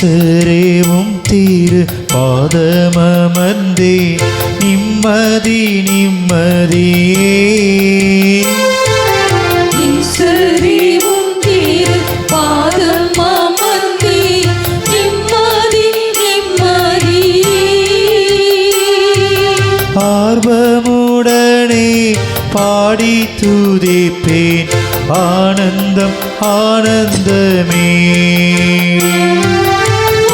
நேசரேவும் திரு பாதமமர்ந்தே நிம்மதி நிம்மதியே ஆர்வமுடனே பாடி துதிப்பேன் ஆனந்தம் ஆனந்தமே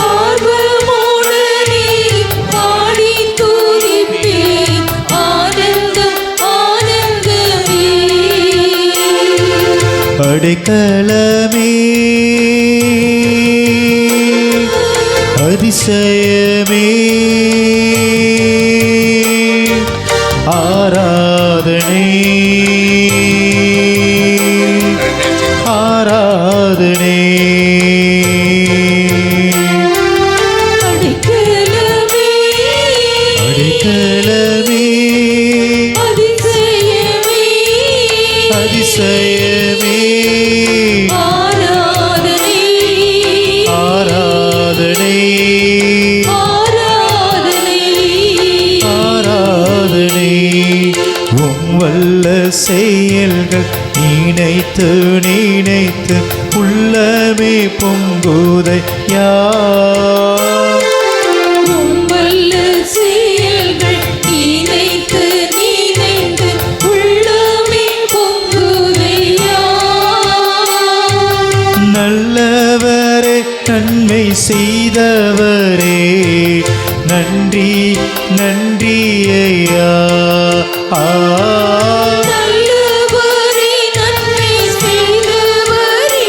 ஆர்வமுடனே பாடி துதிப்பேன் ஆனந்தம் ஆனந்தமே அடைக்கலமே அதிசயமே ஆராதனை ஆராதனை அடைக்கலமே அடைக்கலமே அதிசயமே அதிசயமே ஆராதனை ஆராதனை ஆராதனை வல்ல செயல்கள் நினைத்து நினைத்து உள்ளமே பொங்குதையா வல்ல செயல்கள் நினைத்து நினைத்து உள்ளமே பொங்குதையா நல்லவரே நன்மை செய்தவரே நன்றி நன்றி ஐயா நல்லவரே நன்மை செய்தவரே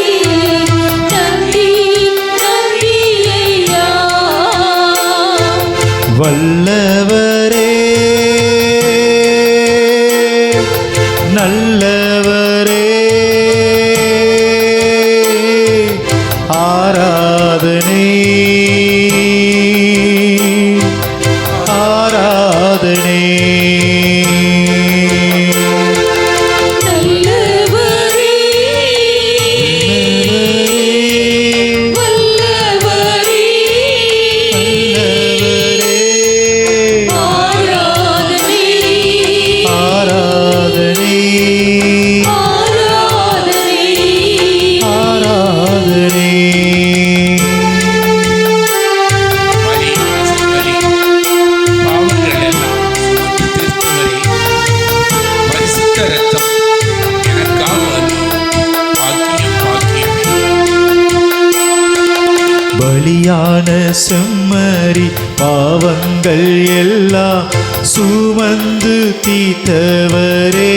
நன்றி நன்றி ஐயா வல்லவரே நல்லவரே ஆராதனை ஆராதனை நல்லவரே வல்லவரே ஆராதனை ஆராதனை ஆராதனை ஆராதனை பாவங்கள் எல்லாம் தீர்த்தவரே பரிசுத்த ரத்தம் எனக்காக பாக்கியம் பாக்கியமே பலியான செம்மறி பாவங்கள் எல்லாம் சுமந்து தீர்த்தவரே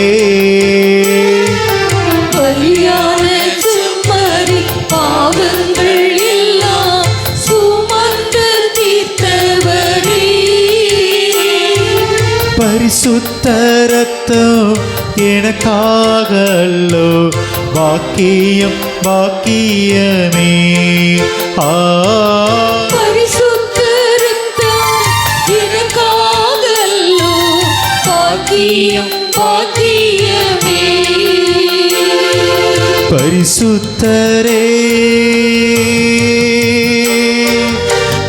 பலியான செம்மறி பாவங்கள் எல்லாம் சுமந்து தீர்த்தவரே பரிசுத்த ரத்தம் எனக்காக அல்லோ பாக்கியம் பாக்கியமே பரிசுத்த ரத்தம் எனக்காகல்லோ பாக்கியம் பாக்கியமே பரிசுத்தரே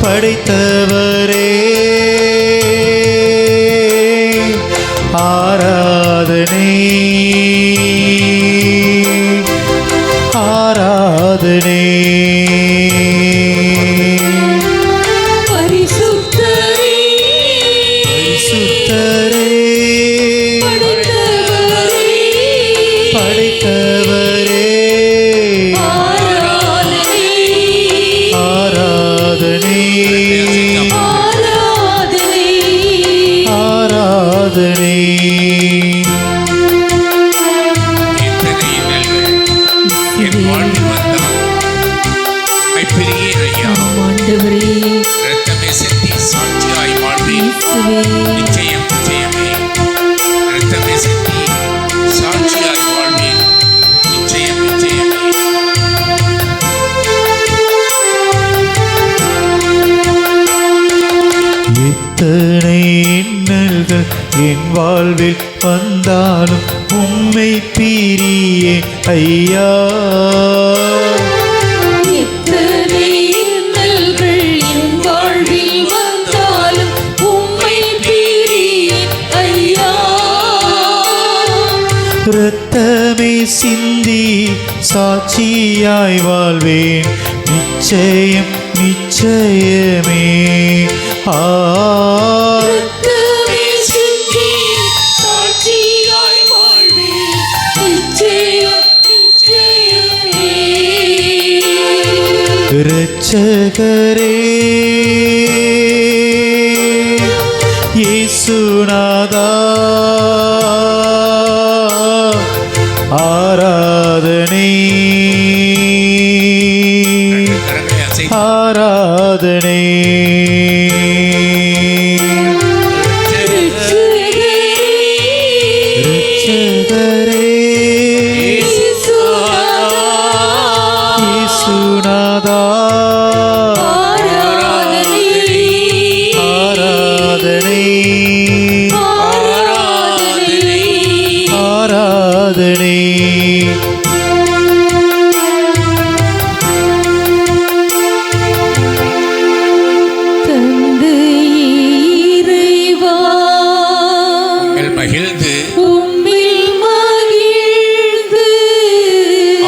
படைத்தவரே ஆராதனை ஆராதனை பரிசுத்தரே பரிசுத்தரே படைத்தவரே படைத்தவரே ஆராதனை ஆராதனை ஆராதனை ஆராதனை இத்தனை இன்னல்கள் என் வாழ்வில் வந்தால் பெரிய ஐயா ஆண்டவரே இரத்தமே சிந்தி சாட்சியாய் வாழ்வேன் இயேசுவே நிச்சயம் நிச்சயமே இரத்தமே சிந்தி சாட்சியாய் வாழ்வேன் நிச்சயம் நிச்சயமே எத்தனை இன்னல்கள் என் வாழ்வில் வந்தாலும் உம்மை பிரியே ஐயா எத்தனை இன்னல்கள் இரத்தமே சிந்தி சாட்சியாய் வாழ்வேன் நிச்சயம் நிச்சயமே. ரத்தமே சிந்தி சாட்சியாய் வாழ்வேன் நிச்சயம் நிச்சயமே. இரட்சகரே இயேசுநாதா ஆராதனை கரங்களை அசைத்து ஆராதனை. இரட்சகரே இயேசுநாதா ஆராதனை ஆராதனை. இறைவா உம்மில் மகிழ்ந்து உம்மில் மகிழ்ந்து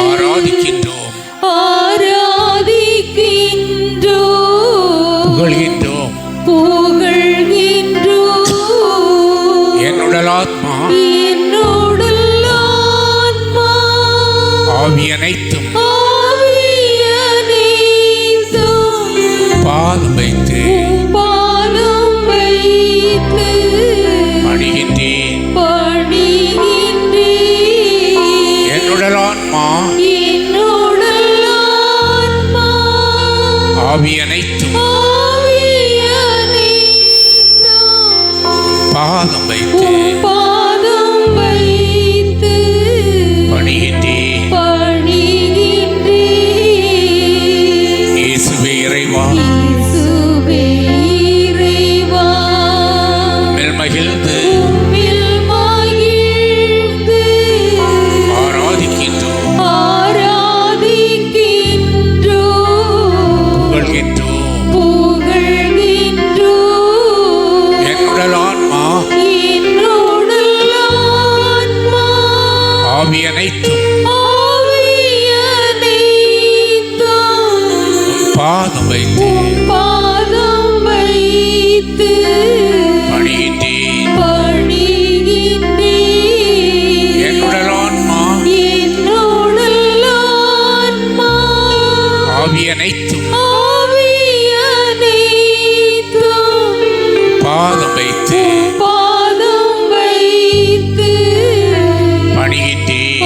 ஆராதிக்கின்றோம் ஆராதிக்கின்றோம் புகழ்கின்றோம். புகழ்கின்றோம். என்னுடல் ஆத்மா என்னுடல் ஆன்மா ஆவி அனைத்தும் ஆவியனைத்தும் பாதம் வைத்து பாதம் வைத்து பணிகின்றேன். பணிகின்றேன். என்னுடல் ஆன்மா என்னுடல் ஆன்மா ஆவி அனைத்தும் ஆவியனைத்தும் பாதம் வைத்து பாதம் வைத்து பணிகின்றேன். பணிகின்றேன். இயேசுவே இறைவா இயேசுவே இறைவா உம்மில் மகிழ்ந்து உம்மில் மகிழ்ந்து ஆராதிக்கின்றோம் ஆராதிக்கின்றோம். புகழ்கின்றோம். புகழ்கின்றோம். என்னுடல் ஆன்மா என்னுடல் ஆன்மா ஆவி அனைத்தும் ஆவியனைத்தும் பாதம் வைத்து பாதம் வைத்து பணிகின்றேன். பணிகின்றேன். என்னுடல் ஆன்மா என்னுடல் ஆன்மா ஆவி அனைத்தும் ஆவியனைத்தும் பாதம் வைத்து பாதம் வைத்து பணிகின்றேன்.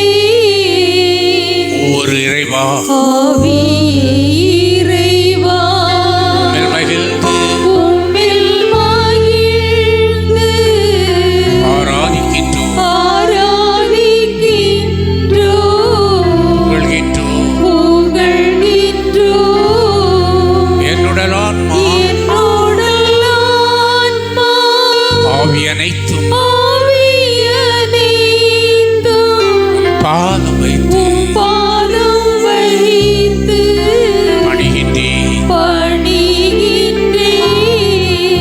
பணிகின்றேன். ஒரு இறைவா ஆவியே இறைவா உம்மில் மகிழ்ந்து உம்மில் மகிழ்ந்து ஆராதிக்கின்றோம் ஆராதிக்கின்றோம். புகழ்கின்றோம். புகழ்கின்றோம். என்னுடல் ஆன்மா என்னுடல் ஆன்மா ஆவி அனைத்தும் ஆவியனைத்தும் பாதம் வைத்து பாதம் வைத்து பணிகின்றேன். பணிகின்றேன்.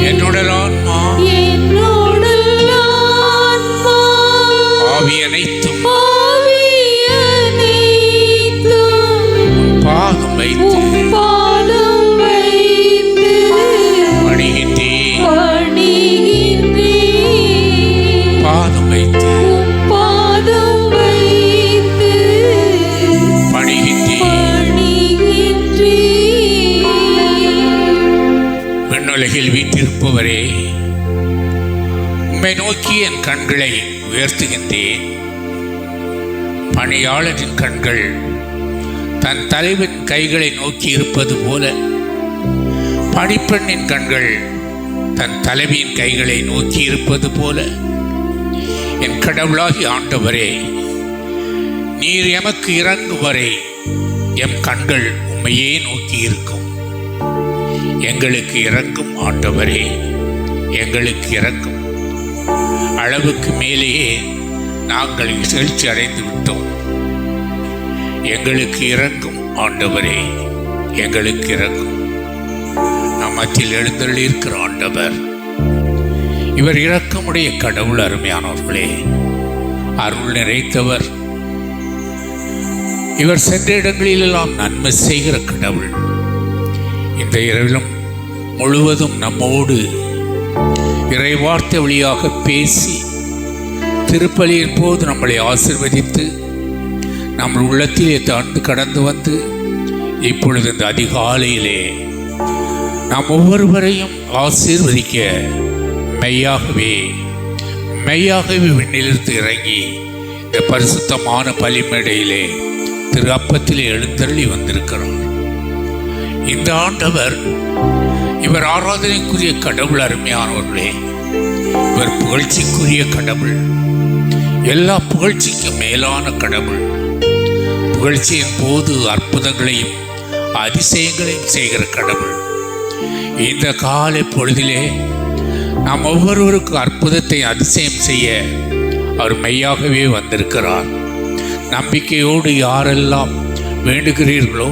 என்னுடல் ஆன்மா என்னுடல் ஆன்மா ஆவி அனைத்தும் ஆவியனைத்தும் பாதம் வைத்து பாதம் வைத்து பணிகின்றேன். பணிகின்றேன். பாதம் வைத்து பாதம் வைத்து பணிகின்றேன். பணிகின்றேன். விண்ணுலகில் வீற்றிருப்பவரே உம்மை நோக்கி என் கண்களை உயர்த்துகின்றேன். பணியாளரின் கண்கள் தன் தலைவன் கைகளை நோக்கி இருப்பது போல பணிப்பெண்ணின் கண்கள் தன் தலைவியின் கைகளை நோக்கி இருப்பது போல என் கடவுளாகி ஆண்டவரே, நீர் எமக்கு இறங்கும் வரை எம் கண்கள் உம்மையே நோக்கி இருக்கும். எங்களுக்கு இறங்கும் ஆண்டவரே, எங்களுக்கு இறங்கும். அளவுக்கு மேலேயே நாங்கள் இகழ்ச்சி அடைந்து விட்டோம். எங்களுக்கு இறங்கும் ஆண்டவரே, எங்களுக்கு இறங்கும். நம் மத்தியில் எழுந்தருளியிருக்கிற ஆண்டவர் இவர் இரக்கமுடைய கடவுள். அருமையானவர்களே, அருள் நிறைத்தவர். இவர் சென்ற இடங்களிலெல்லாம் நன்மை செய்கிற கடவுள். இந்த இரவிலும் முழுவதும் நம்மோடு இறைவார்த்தை வழியாக பேசி திருப்பலியின் போது நம்மளை ஆசீர்வதித்து நம் உள்ளத்திலே தாழ்ந்து கடந்து வந்து இப்பொழுது இந்த அதிகாலையிலே நாம் ஒவ்வொருவரையும் ஆசீர்வதிக்க மெய்யாகவே விண்ணிலிருந்து இறங்கி இந்த பரிசுத்தமான பலிமேடையிலே திரு அப்பத்திலே எழுந்தருளி வந்திருக்கிறார். இந்த ஆண்டவர் இவர் ஆராதனைக்குரிய கடவுள். அருமையானவர்களே, இவர் புகழ்ச்சிக்குரிய கடவுள். எல்லா புகழ்ச்சிக்கும் மேலான கடவுள். புகழ்ச்சியின் போது அற்புதங்களையும் அதிசயங்களையும் செய்கிற கடவுள். இந்த காலை பொழுதிலே நாம் ஒவ்வொருவருக்கும் அற்புதத்தை அதிசயம் செய்ய அவர் மெய்யாகவே வந்திருக்கிறார். நம்பிக்கையோடு யாரெல்லாம் வேண்டுகிறீர்களோ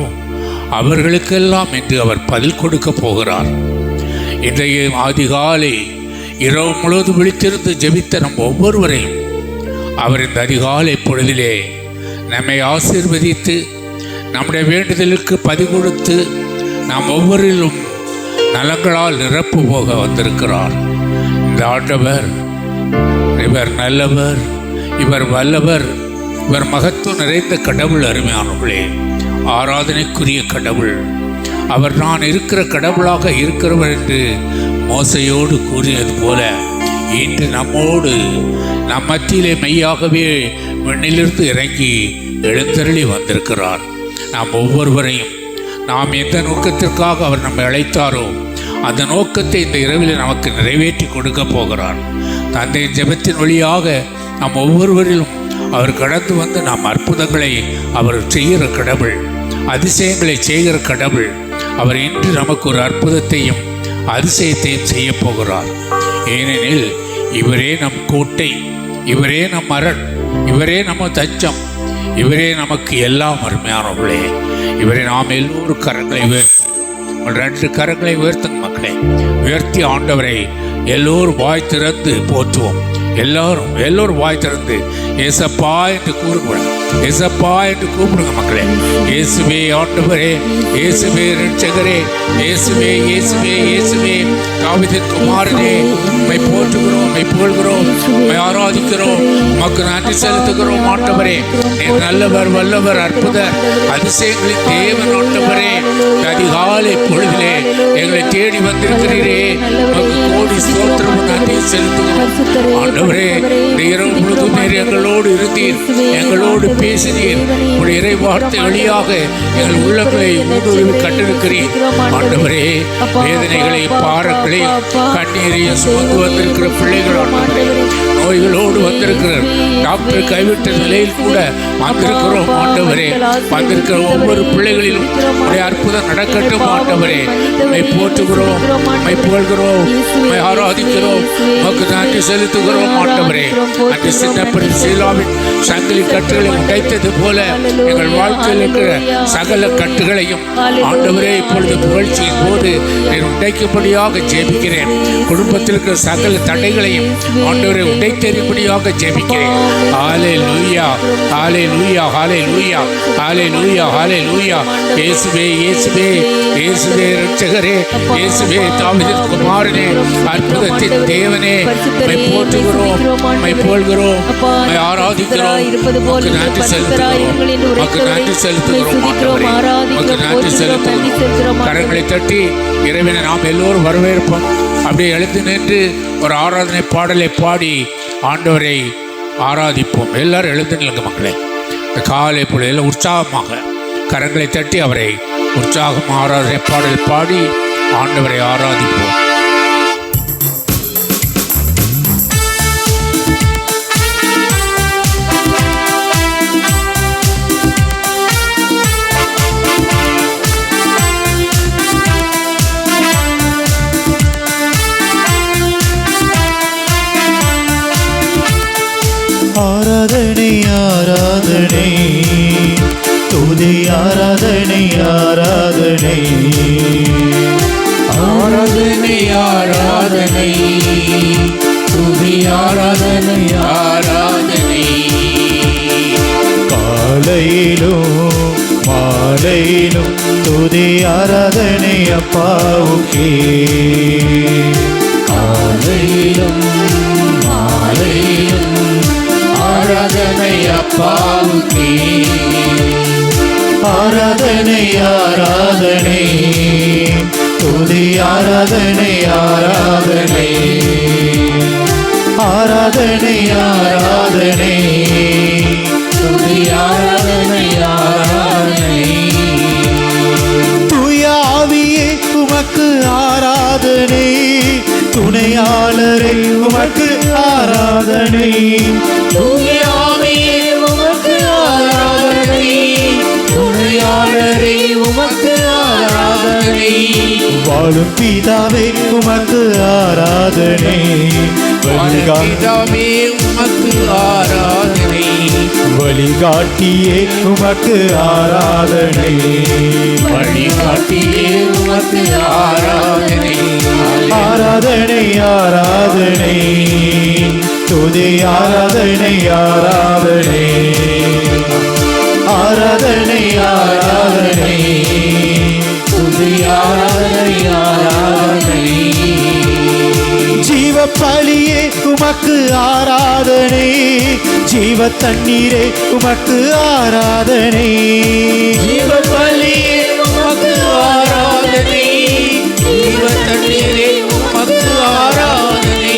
அவர்களுக்கெல்லாம் என்று அவர் பதில் கொடுக்க போகிறார். இன்றைய அதிகாலை இரவு முழுவதும் விழித்திருந்து ஜெபித்த நம் ஒவ்வொருவரையும் அவர் இந்த அதிகாலை பொழுதிலே நம்மை ஆசீர்வதித்து நம்முடைய வேண்டுதலுக்கு பதி கொடுத்து நாம் ஒவ்வொருவரும் நலங்களால் நிரப்பு போக வந்திருக்கிறார். இந்த ஆண்டவர் இவர் நல்லவர், இவர் வல்லவர், இவர் மகத்துவம் நிறைந்த கடவுள். அருமையானவர்களே, ஆராதனைக்குரிய கடவுள். அவர் நான் இருக்கிற கடவுளாக இருக்கிறவர் என்று மோசையோடு கூறியது போல இன்று நம்மோடு நம் மத்தியிலே மெய்யாகவே விண்ணிலிருந்து இறங்கி எழுந்தருளி வந்திருக்கிறார். நாம் ஒவ்வொருவரையும் நாம் எந்த நோக்கத்திற்காக அவர் நம்மை அழைத்தாரோ அந்த நோக்கத்தை இந்த இரவில் நமக்கு நிறைவேற்றி கொடுக்க போகிறார். தந்தையின் ஜெபத்தின் வழியாக நாம் ஒவ்வொருவரிலும் அவர் கடந்து வந்து நாம் அற்புதங்களை அவர் செய்கிற கடவுள், அதிசயங்களை செய்கிற கடவுள். அவர் இன்று நமக்கு ஒரு அற்புதத்தையும் அதிசயத்தையும் செய்ய போகிறார். ஏனெனில் இவரே நம் கோட்டை, இவரே நம் அரண், இவரே நம்ம தஞ்சம், இவரே நமக்கு எல்லாம். அருமையானவர்களே, இவரை நாம் எல்லோரும் கரங்களை ரெண்டு கரங்களை உயர்த்துங்க மக்களே. உயர்த்தி ஆண்டவரை எல்லோரும் வாய் திறந்து போற்றுவோம். எல்லோரும் வாய் திறந்து ஏசப்பா என்று கூறுங்க. ஏசப்பா என்று கூப்பிடுங்க மக்களே. இயேசுவே ஆண்டவரே, இயேசுவே இரட்சகரே, இயேசுவே இயேசுவே இயேசுவே தாவீதின் குமாரனே, உம்மை போற்றுகிறோம், உம்மை புகழ்கிறோம், உம்மை ஆராதிக்கிறோம், உமக்கு நன்றி செலுத்துகிறோம். ஆண்டவரே, நீர் நல்லவர், வல்லவர், அற்புதர், அதிசயங்களின் தேவன். ஆண்டவரே, அதிகாலை பொழுதிலே எங்களை தேடி வந்திருக்கிறீரே, உமக்கு கோடி ஸ்தோத்திரம், நன்றி செலுத்துகிறோம். ஆண்டவரே, இந்த இரவு முழுதும் நீர் எங்களோடு இருந்தீர், எங்களோடு பேசினீர். உடைய இறை வார்த்தை வழியாக எங்கள் உள்ளங்களை ஊடுருவி கண்டிருக்கிறீர். ஆண்டவரே, வேதனைகளையும் பாரங்களையும் கண்ணீரையும் சுமந்து வந்திருக்கிற பிள்ளைகள், ஆண்டவரே, நோய்களோடு வந்திருக்கிறார், டாக்டர் கைவிட்ட நிலையில் கூட வந்திருக்கிறோம். ஆண்டவரே, வந்திருக்கிற ஒவ்வொரு பிள்ளைகளிலும் உடைய அற்புதம் நடக்கட்டும். ஆண்டவரே, உம்மை போற்றுகிறோம், உம்மை புகழ்கிறோம், உம்மை ஆராதிக்கிறோம், உமக்கு நன்றி செலுத்துகிறோம். ஆண்டவரே, அந்த சின்னப்படி சீலாவின் சங்கிலி கட்டுகளை உடைத்தது போல எங்கள் வாழ்க்கையில் இருக்கிற சகல கட்டுகளையும் ஆண்டவரே இப்பொழுது புகழ்ச்சியின் போது உடைக்கும்படியாக ஜெபிக்கிறேன். குடும்பத்தில் இருக்கிற சகல தடைகளையும் ஆண்டவரை உடைத்தெறியும்படியாக ஜெபிக்கிறேன். ஹல்லேலூயா, ஹல்லேலூயா, ஹல்லேலூயா, ஹல்லேலூயா, ஹல்லேலூயா. இயேசுவே இயேசுவே இயேசுவே இரட்சகரே, இயேசுவே தாவீதின் குமாரனே, அற்புதத்தின் தேவனே, உம்மை போற்றுகிறோம், உம்மை புகழ்கிறோம், உம்மை ஆராதிக்கிறோம், உமக்கு நன்றி செலுத்துகிறோம், உமக்கு நன்றி செலுத்துகிறோம். ஆண்டவரே, உமக்கு நன்றி செலுத்துகிறோம். கரங்களை தட்டி இறைவனை நாம் எல்லோரும் வரவேற்போம். அப்படியே எழுந்து நின்று ஒரு ஆராதனை பாடலை பாடி ஆண்டவரை ஆராதிப்போம். எல்லாரும் எழுந்து நில்லுங்க மக்களே. இந்த காலை பொழுதில் உற்சாகமாக கரங்களை தட்டி அவரை உற்சாகம் ஆராதனை பாடல் பாடி ஆண்டவரை ஆராதிப்போம். ஆராதனை ஆராதனை துதி ஆராதனை ஆராதனை ஆராதனை ஆராதனை ஆராதனை ஆராதனை. காலையிலும் மாலையிலும் துதி ஆராதனை அப்பாவுக்கே. காலையிலும் மாலையிலும் ஆராதனை அப்பாவுக்கே. ஆராதனை ஆராதனை துதி ஆராதனை ஆராதனை. ஆராதனை ஆராதனை துதி ஆராதனை ஆராதனை. தூய ஆவியே உமக்கு ஆராதனை. துணையாளரே உமக்கு ஆராதனை. தூய ஆவியே உமக்கு ஆராதனை. துணையாளரே உமக்கு ஆராதனை. வாழும் பிதாவே உமக்கு ஆராதனை. பிதாவே உமக்கு ஆராதனை. வழிகாட்டியே உமக்கு ஆராதனை. வழிகாட்டியே உமக்கு ஆராதனை. ஆராதனை ஆராதனை துதி ஆராதனை ஆராதனை. ஆராதனை ஆராதனை துதி ஆராதனை ஆராதனை. ஜீவ பலியே உமக்கு ஆராதனை. ஜீவ தண்ணீரே உமக்கு ஆராதனை. ஜீவ பலியே உமக்கு ஆராதனை. ஜீவ தண்ணீரே உமக்கு ஆராதனை.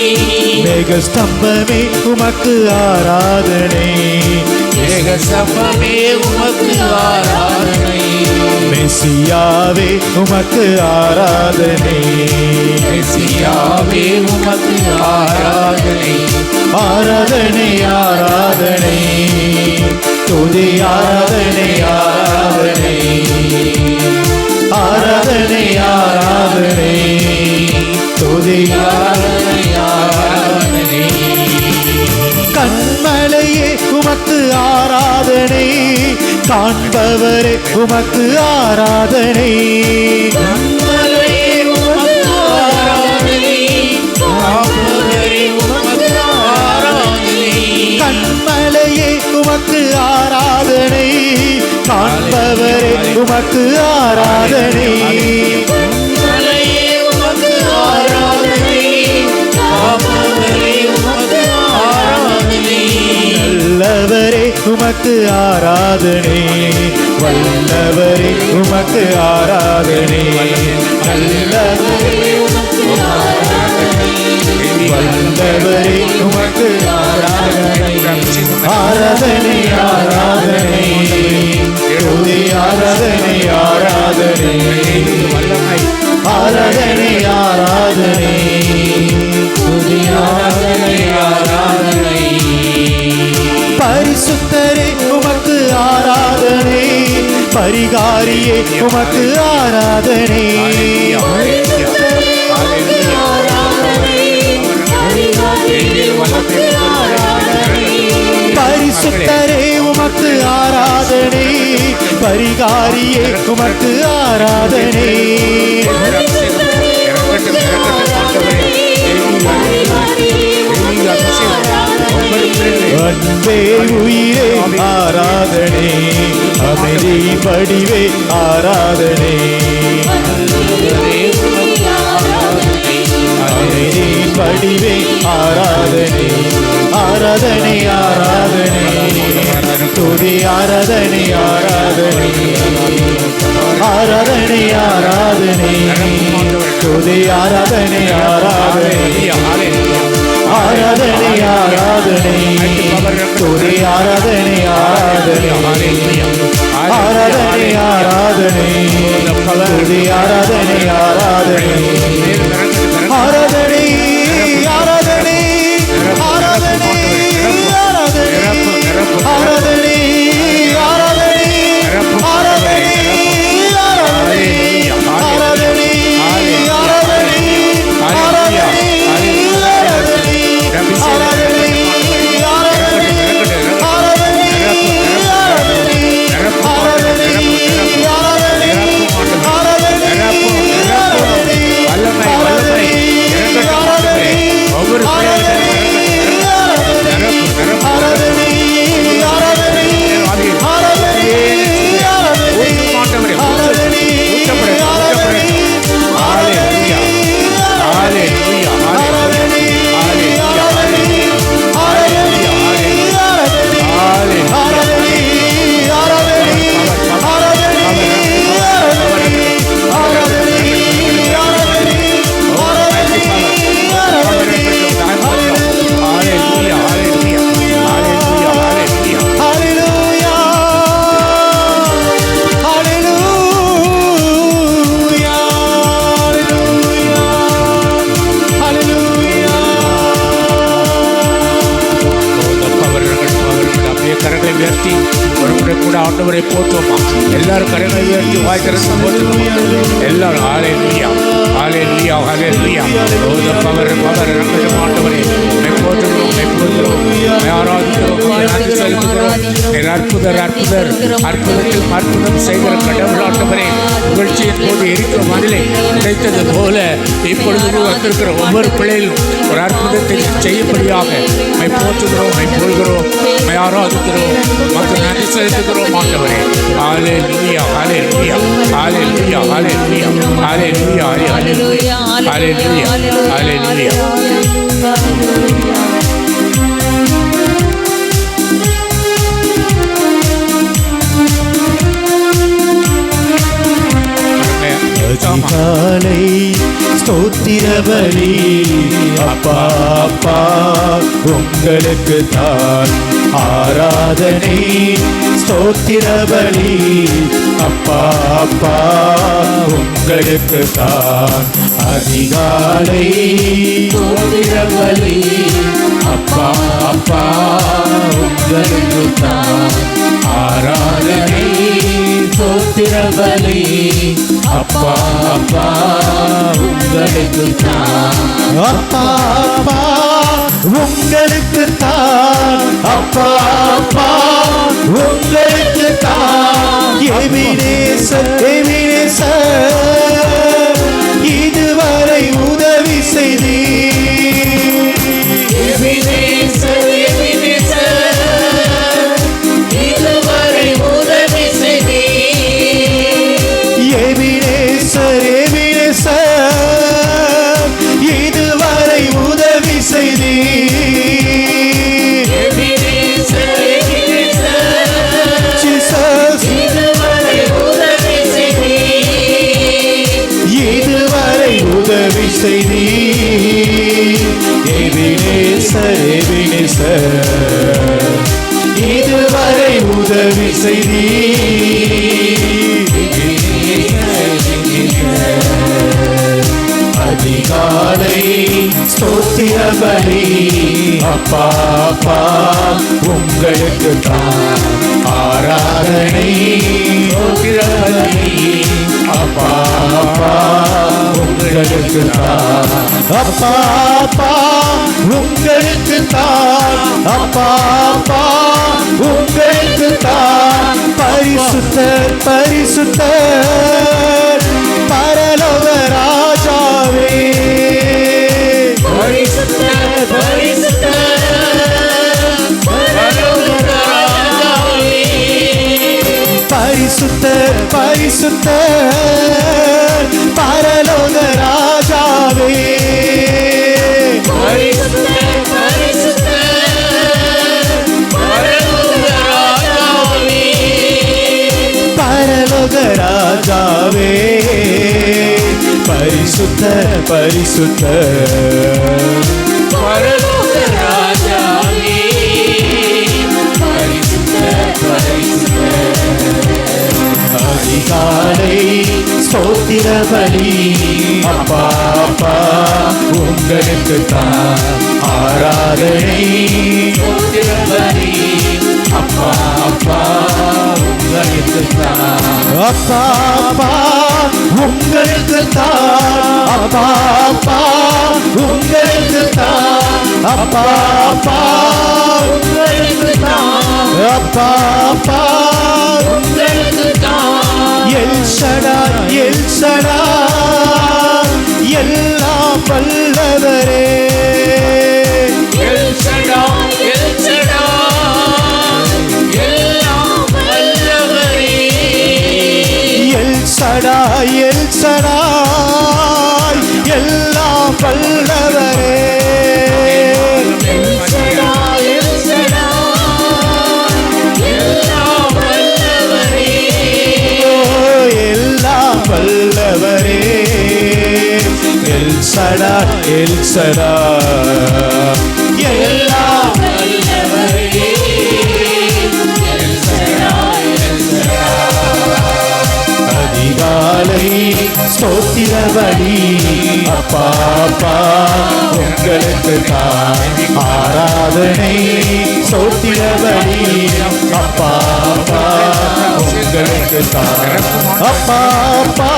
மேக ஸ்தம்பமே உமக்கு ஆராதனை. மேக ஸ்தம்பமே உமக்கு ஆராதனை. மெசியாவே உமக்கு ஆராதனை. மெசியாவே உமக்கு ஆராதனை. ஆராதனை ஆராதனை துதி ஆராதனை ஆராதனை. ஆராதனை ஆராதனை துதி ஆராதனை ஆராதனை. கண்மலையே உமக்கு ஆராதனை. காண்பவரே உமக்கு ஆராதனை. கண்மலையே உமக்கு ஆராதனை. காப்பவரே உமக்கு ஆராதனை. கண்மலையே உமக்கு ஆராதனை. காண்பவரே உமக்கு ஆராதனை. கண்மலையே உமக்கு ஆராதனை. காப்பவரே உமக்கு ஆராதனை. நல்லவரே உமக்கு ஆராதனை. வல்லவரே உமக்கு ஆராதனை. நல்லவரே வல்லவரே உமக்கு ஆராதனை. ஆராதனை ஆராதனை துதி ஆராதனை ஆராதனை. ஆராதனை ஆராதனை துதி ஆராதனை ஆராதனை. பரிசுத்தரே உமக்கு ஆராதனை. பரிகாரியே உமக்கு ஆராதனை. பரிசுத்தரே உமக்கு ஆராதனை. பரிகாரியே உமக்கு ஆராதனை. அன்பே உயிரே ஆராதனை. அமைதி படிவே ஆராதனை. அமைதி படிவே ஆராதனை. ஆராதனை ஆராதனை துதி ஆராதனை ஆராதனை. ஆராதனை ஆராதனை துதி ஆராதனை ஆராதனை. ஆராதனை ஆராதனை துதி ஆராதனை ஆராதனை. ஆராதனை ஆராதனை துதி ஆராதனை ஆராதனை. ஆராதனை ஆராதனை ஆராதனை ஆராதனை ஆராதனை கரங்களை உயர்த்தி ஒரு முறை கூட ஆண்டவரை போற்றுவோமா? எல்லாரும் கரங்களை உயர்த்தி வாய் திறந்து போற்றுவோமா? எல்லாரும் ஹalleluya ஹalleluya ஹalleluya. ஓ தி பவர் நம்முடைய ஆண்டவரே உம்மை போற்றுகிறோம், உம்மை புகழ்கிறோம், உம்மை ஆராதிக்கிறோம், நன்றி செலுத்துகிறோம். நீர் அற்புதர் அற்புதர், அற்புதத்தில் அற்புதம் செய்கிற கடவுள் ஆண்டவரே. புகழ்ச்சியின் போது எரிக்கிற மதிலை உடைத்தது போல இப்பொழுது வந்திருக்கிற ஒவ்வொரு பிள்ளையிலும் ஒரு அற்புதத்தை செய்யும்படியாக உம்மை போற்றுகிறோம், உம்மை புகழ்கிறோம், உம்மை ஆராதிக்கிறோம், மக்கள் நன்றி செலுத்துகிறோம் ஆண்டவரே. ஹalleluya ஹalleluya ஹalleluya ஹalleluya ஹalleluya ஹalleluya ஹalleluya ஹalleluya. அதிகாலை ஸ்தோத்திர பலி அப்பா அப்பா உங்களுக்கு தான் ஆராதனை. ஸ்தோத்திர பலி அப்பா அப்பா உங்களுக்கு தான். அதிகாலை ஸ்தோத்திர பலி அப்பா அப்பா உங்களுக்கு தான் ஆராதனை. ஸ்தோத்திர பலி அப்பா அப்பா உங்களுக்கு தான். அப்பா அப்பா உங்களுக்கு தான். அப்பா அப்பா உங்களுக்கு தான். எபினேசர் எபினேசர் இதுவரை உதவி செய்தீர். எபினேசர் எபினேசர் இதுவரை உதவி செய்தீர். எபினேசர் எபினேசர் இதுவரை உதவி செய்தீர். எபினேசர் எபினேசர் ஜீசஸ் இதுவரை உதவி செய்தீர். இதுவரை உதவி செய்தீர். எபினேசர் எபினேசர் இதுவரை உதவி செய்தீர். அதிகாலை ஸ்தோத்திர பலி அப்பா அப்பா உங்களுக்கு தான் ஆராதனை. ஸ்தோத்திர பலி அப்பா அப்பா உங்களுக்கு தான். அப்பா அப்பா உங்களுக்கு தான். அப்பா அப்பா உங்களுக்கு தான். பரிசுத்தர் பரிசுத்தர் பரலோக ராஜாவே. பரிசுத்தர் பரிசுத்தர் பரலோக ராஜாவே. பரிசுத்தர் பரிசுத்தர் பரலோக ராஜாவே. பரிசுத்தர் பரிசுத்தர் பரலோக ராஜாவே. பரலோக ராஜாவே. பரிசுத்தர் பரிசுத்தர் பரலோக ராஜாவே. பரிசுத்தர் பரிசுத்தர். அதிகாலை ஸ்தோத்திர பலி அப்பா அப்பா உங்களுக்கு தான் ஆராதனை. ஸ்தோத்திர பலி அப்பா அப்பா உங்களுக்கு தான். அப்பா அப்பா உங்களுக்கு தான். அப்பா அப்பா உங்களுக்கு தான். அப்பா அப்பா உங்களுக்கு தான். அப்பா அப்பா உங்களுக்கு தான். எல் ஷடாய் எல் ஷடாய் எல்லாம் வல்லவரே. எல் ஷடாய் எல் ஷடாய் எல்லாம் வல்லவரே. எல் ஷடாய் எல் ஷடாய் எல்லாம் வல்லவரே. எல் ஷடாய் எல் ஷடாய் எல்லாம் வல்லவரே. எல்லாம் வல்லவரே. எல் ஷடாய் எல் ஷடாய் எல்லாம் வல்லவரே. L Shaddai L Shaddai. அதிகாலை ஸ்தோத்திர பலி அப்பா அப்பா உங்களுக்கு தான் ஆராதனை சோத்திர பலி அப்பா அப்பா உங்களுக்கு தான் அப்பா அப்பா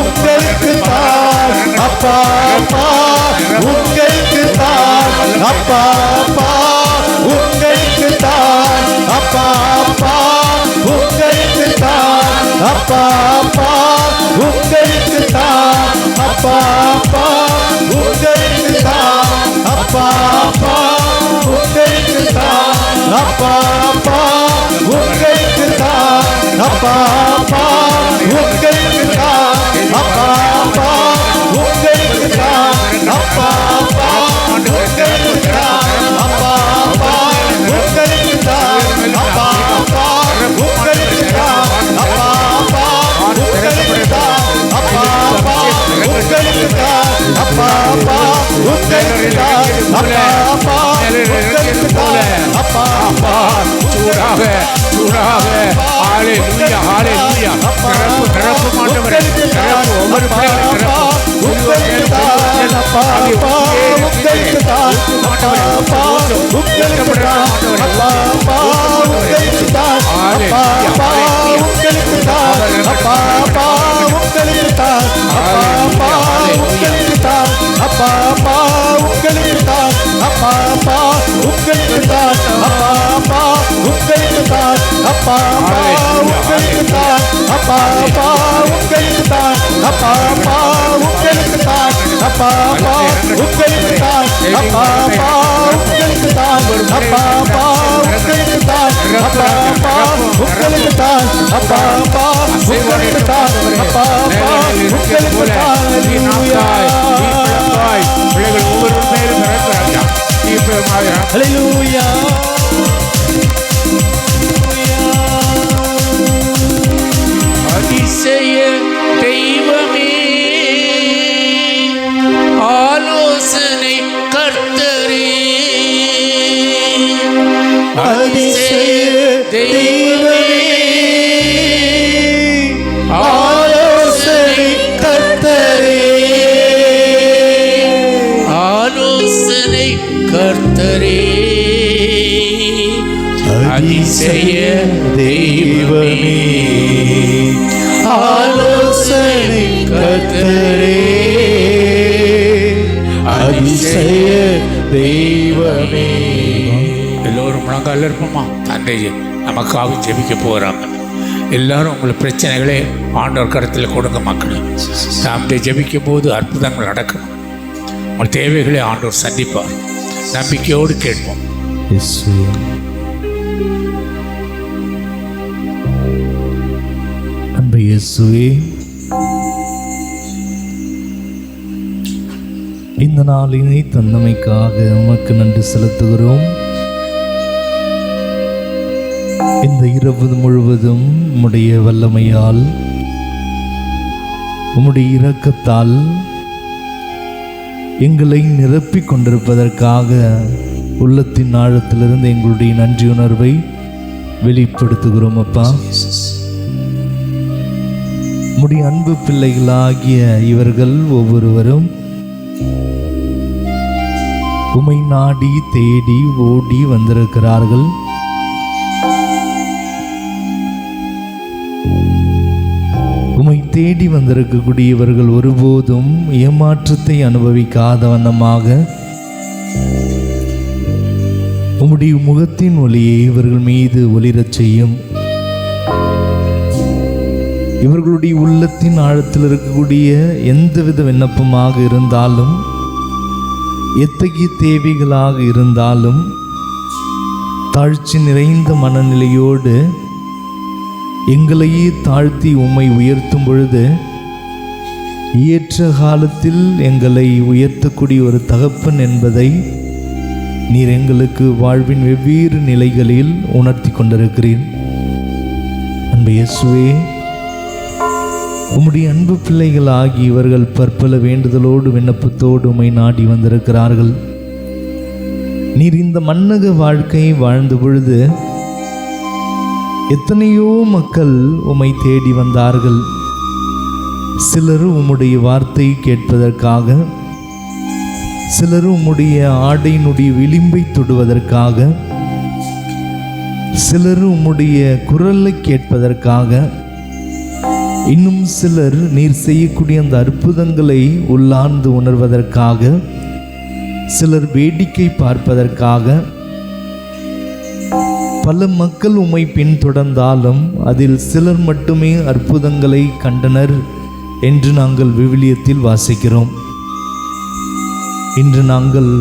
உங்களுக்கு தான் அப்பா அப்பா உங்களுக்கு தான் அப்பா அப்பா உங்களுக்கு தான் அப்பா அப்பா உங்களுக்கு தான் அப்பா அப்பா உங்களுக்கு தான் அப்பா அப்பா உங்களுக்கு தான் அப்பா அப்பா உங்களுக்கு தான் அப்பா அப்பா உங்களுக்கு தான் அப்பா அப்பா உங்களுக்கு தான் அப்பா அப்பா உங்களுக்கு தான் அப்பா அப்பா உங்களுக்கு தான் அப்பா அப்பா உங்களுக்கு தான் அப்பா அப்பா உங்களுக்கு தான் அப்பா அப்பா உங்களுக்கு தான் அப்பா அப்பா உங்களுக்கு தான் அப்பா அப்பா உங்களுக்கு தான் அப்பா அப்பா உங்களுக்கு தான் அப்பா அப்பா சூடாக சூடாக ஹalleluya ஹalleluya நிரப்பு ஆண்டவரே நிரப்பு ஒவ்வொரு பிள்ளைகளையும் நிரப்பு உங்களுக்கு தான் அப்பா அப்பா உங்களுக்கு தான் அப்பா அப்பா உங்களுக்கு தான் அப்பா அப்பா உங்களுக்கு தான் அப்பா அப்பா உங்களுக்கு தான் அப்பா அப்பா உங்களுக்கு தான் அப்பா அப்பா உங்களுக்கு தான் அப்பா அப்பா உங்களுக்கு தான் அப்பா அப்பா உங்களுக்கு தான் அப்பா அப்பா உங்களுக்கு தான் அப்பா அப்பா உங்களுக்கு தான் அப்பா அப்பா உங்களுக்கு தான் அப்பா அப்பா உங்களுக்கு தான் அப்பா அப்பா உங்களுக்கு தான் அப்பா அப்பா உங்களுக்கு தான் அப்பா அப்பா உங்களுக்கு தான் அப்பா அப்பா உங்களுக்கு தான் அப்பா அப்பா உங்களுக்கு தான் அப்பா அப்பா உங்களுக்கு தான் பிள்ளைகள் ஒவ்வொரு மேலும் நிரப்புறாங்க ஹல்லேலூயா அதிசய தெய்வமே ஆலோசனை கர்த்தரே அதிசய தெய்வமே ஆலோசனை கர்த்தரே ஆலோசனை கர்த்தரே அதிசய தெய்வமே ஆலோசனை கர்த்தரே அதிசய தெய்வமே. எல்லோரும் முழங்கால் இருப்போமா? தந்தை நமக்காக ஜெபிக்க போகிறாங்க. எல்லாரும் உங்களை பிரச்சனைகளே ஆண்டவர் கருத்தில் கொடுங்க மக்கள். தந்தை ஜெபிக்கும் போது அற்புதங்கள் நடக்கணும். உங்கள் தேவைகளை ஆண்டவர் சந்திப்பார். நம்பிக்கையோடு கேட்போம். அன்பு இயேசுவே, இந்த நாளினை தந்தமைக்காக உமக்கு நன்றி செலுத்துகிறோம். இந்த இரவு முழுவதும் உம்முடைய வல்லமையால் உம்முடைய இரக்கத்தால் எங்களை நிரப்பிக் கொண்டிருப்பதற்காக உள்ளத்தின் ஆழத்திலிருந்து எங்களுடைய நன்றியுணர்வை வெளிப்படுத்துகிறோம். அப்பா, உம்முடைய அன்பு பிள்ளைகளாகிய இவர்கள் ஒவ்வொருவரும் உம்மை நாடி தேடி ஓடி வந்திருக்கிறார்கள். உம்மை தேடி வந்திருக்கக்கூடியவர்கள் ஒருபோதும் ஏமாற்றத்தை அனுபவிக்காத வண்ணமாக உம்முடைய முகத்தின் ஒளியை இவர்கள் மீது ஒளிரச் செய்யும். இவர்களுடைய உள்ளத்தின் ஆழத்தில் இருக்கக்கூடிய எந்தவித விண்ணப்பமாக இருந்தாலும், எத்தகைய தேவைகளாக இருந்தாலும், தாழ்ச்சி நிறைந்த மனநிலையோடு எங்களையே தாழ்த்தி உம்மை உயர்த்தும் பொழுது, ஏற்ற காலத்தில் எங்களை உயர்த்தக்கூடிய ஒரு தகப்பன் என்பதை நீர் எங்களுக்கு வாழ்வின் வெவ்வேறு நிலைகளில் உணர்த்தி கொண்டிருக்கிறீர். அன்பு இயேசுவே, உம்முடைய அன்பு பிள்ளைகளாகி இவர்கள் பற்பல வேண்டுதலோடு விண்ணப்பத்தோடு உம்மை நாடி வந்திருக்கிறார்கள். நீர் இந்த மன்னக வாழ்க்கையை வாழ்ந்த பொழுது எத்தனையோ மக்கள் உம்மை தேடி வந்தார்கள். சிலர் உம்முடைய வார்த்தை கேட்பதற்காக, சிலர் உம்முடைய ஆடையினுடைய விளிம்பை தொடுவதற்காக, சிலர் உம்முடைய குரலை கேட்பதற்காக, இன்னும் சிலர் நீர் செய்யக்கூடிய அந்த அற்புதங்களை உள்ளார்ந்து உணர்வதற்காக, சிலர் வேடிக்கை பார்ப்பதற்காக, பல மக்கள் உம்மை பின்தொடர்ந்தாலும் அதில் சிலர் மட்டுமே அற்புதங்களை கண்டனர் என்று நாங்கள் விவிலியத்தில் வாசிக்கிறோம். இன்று நாங்கள்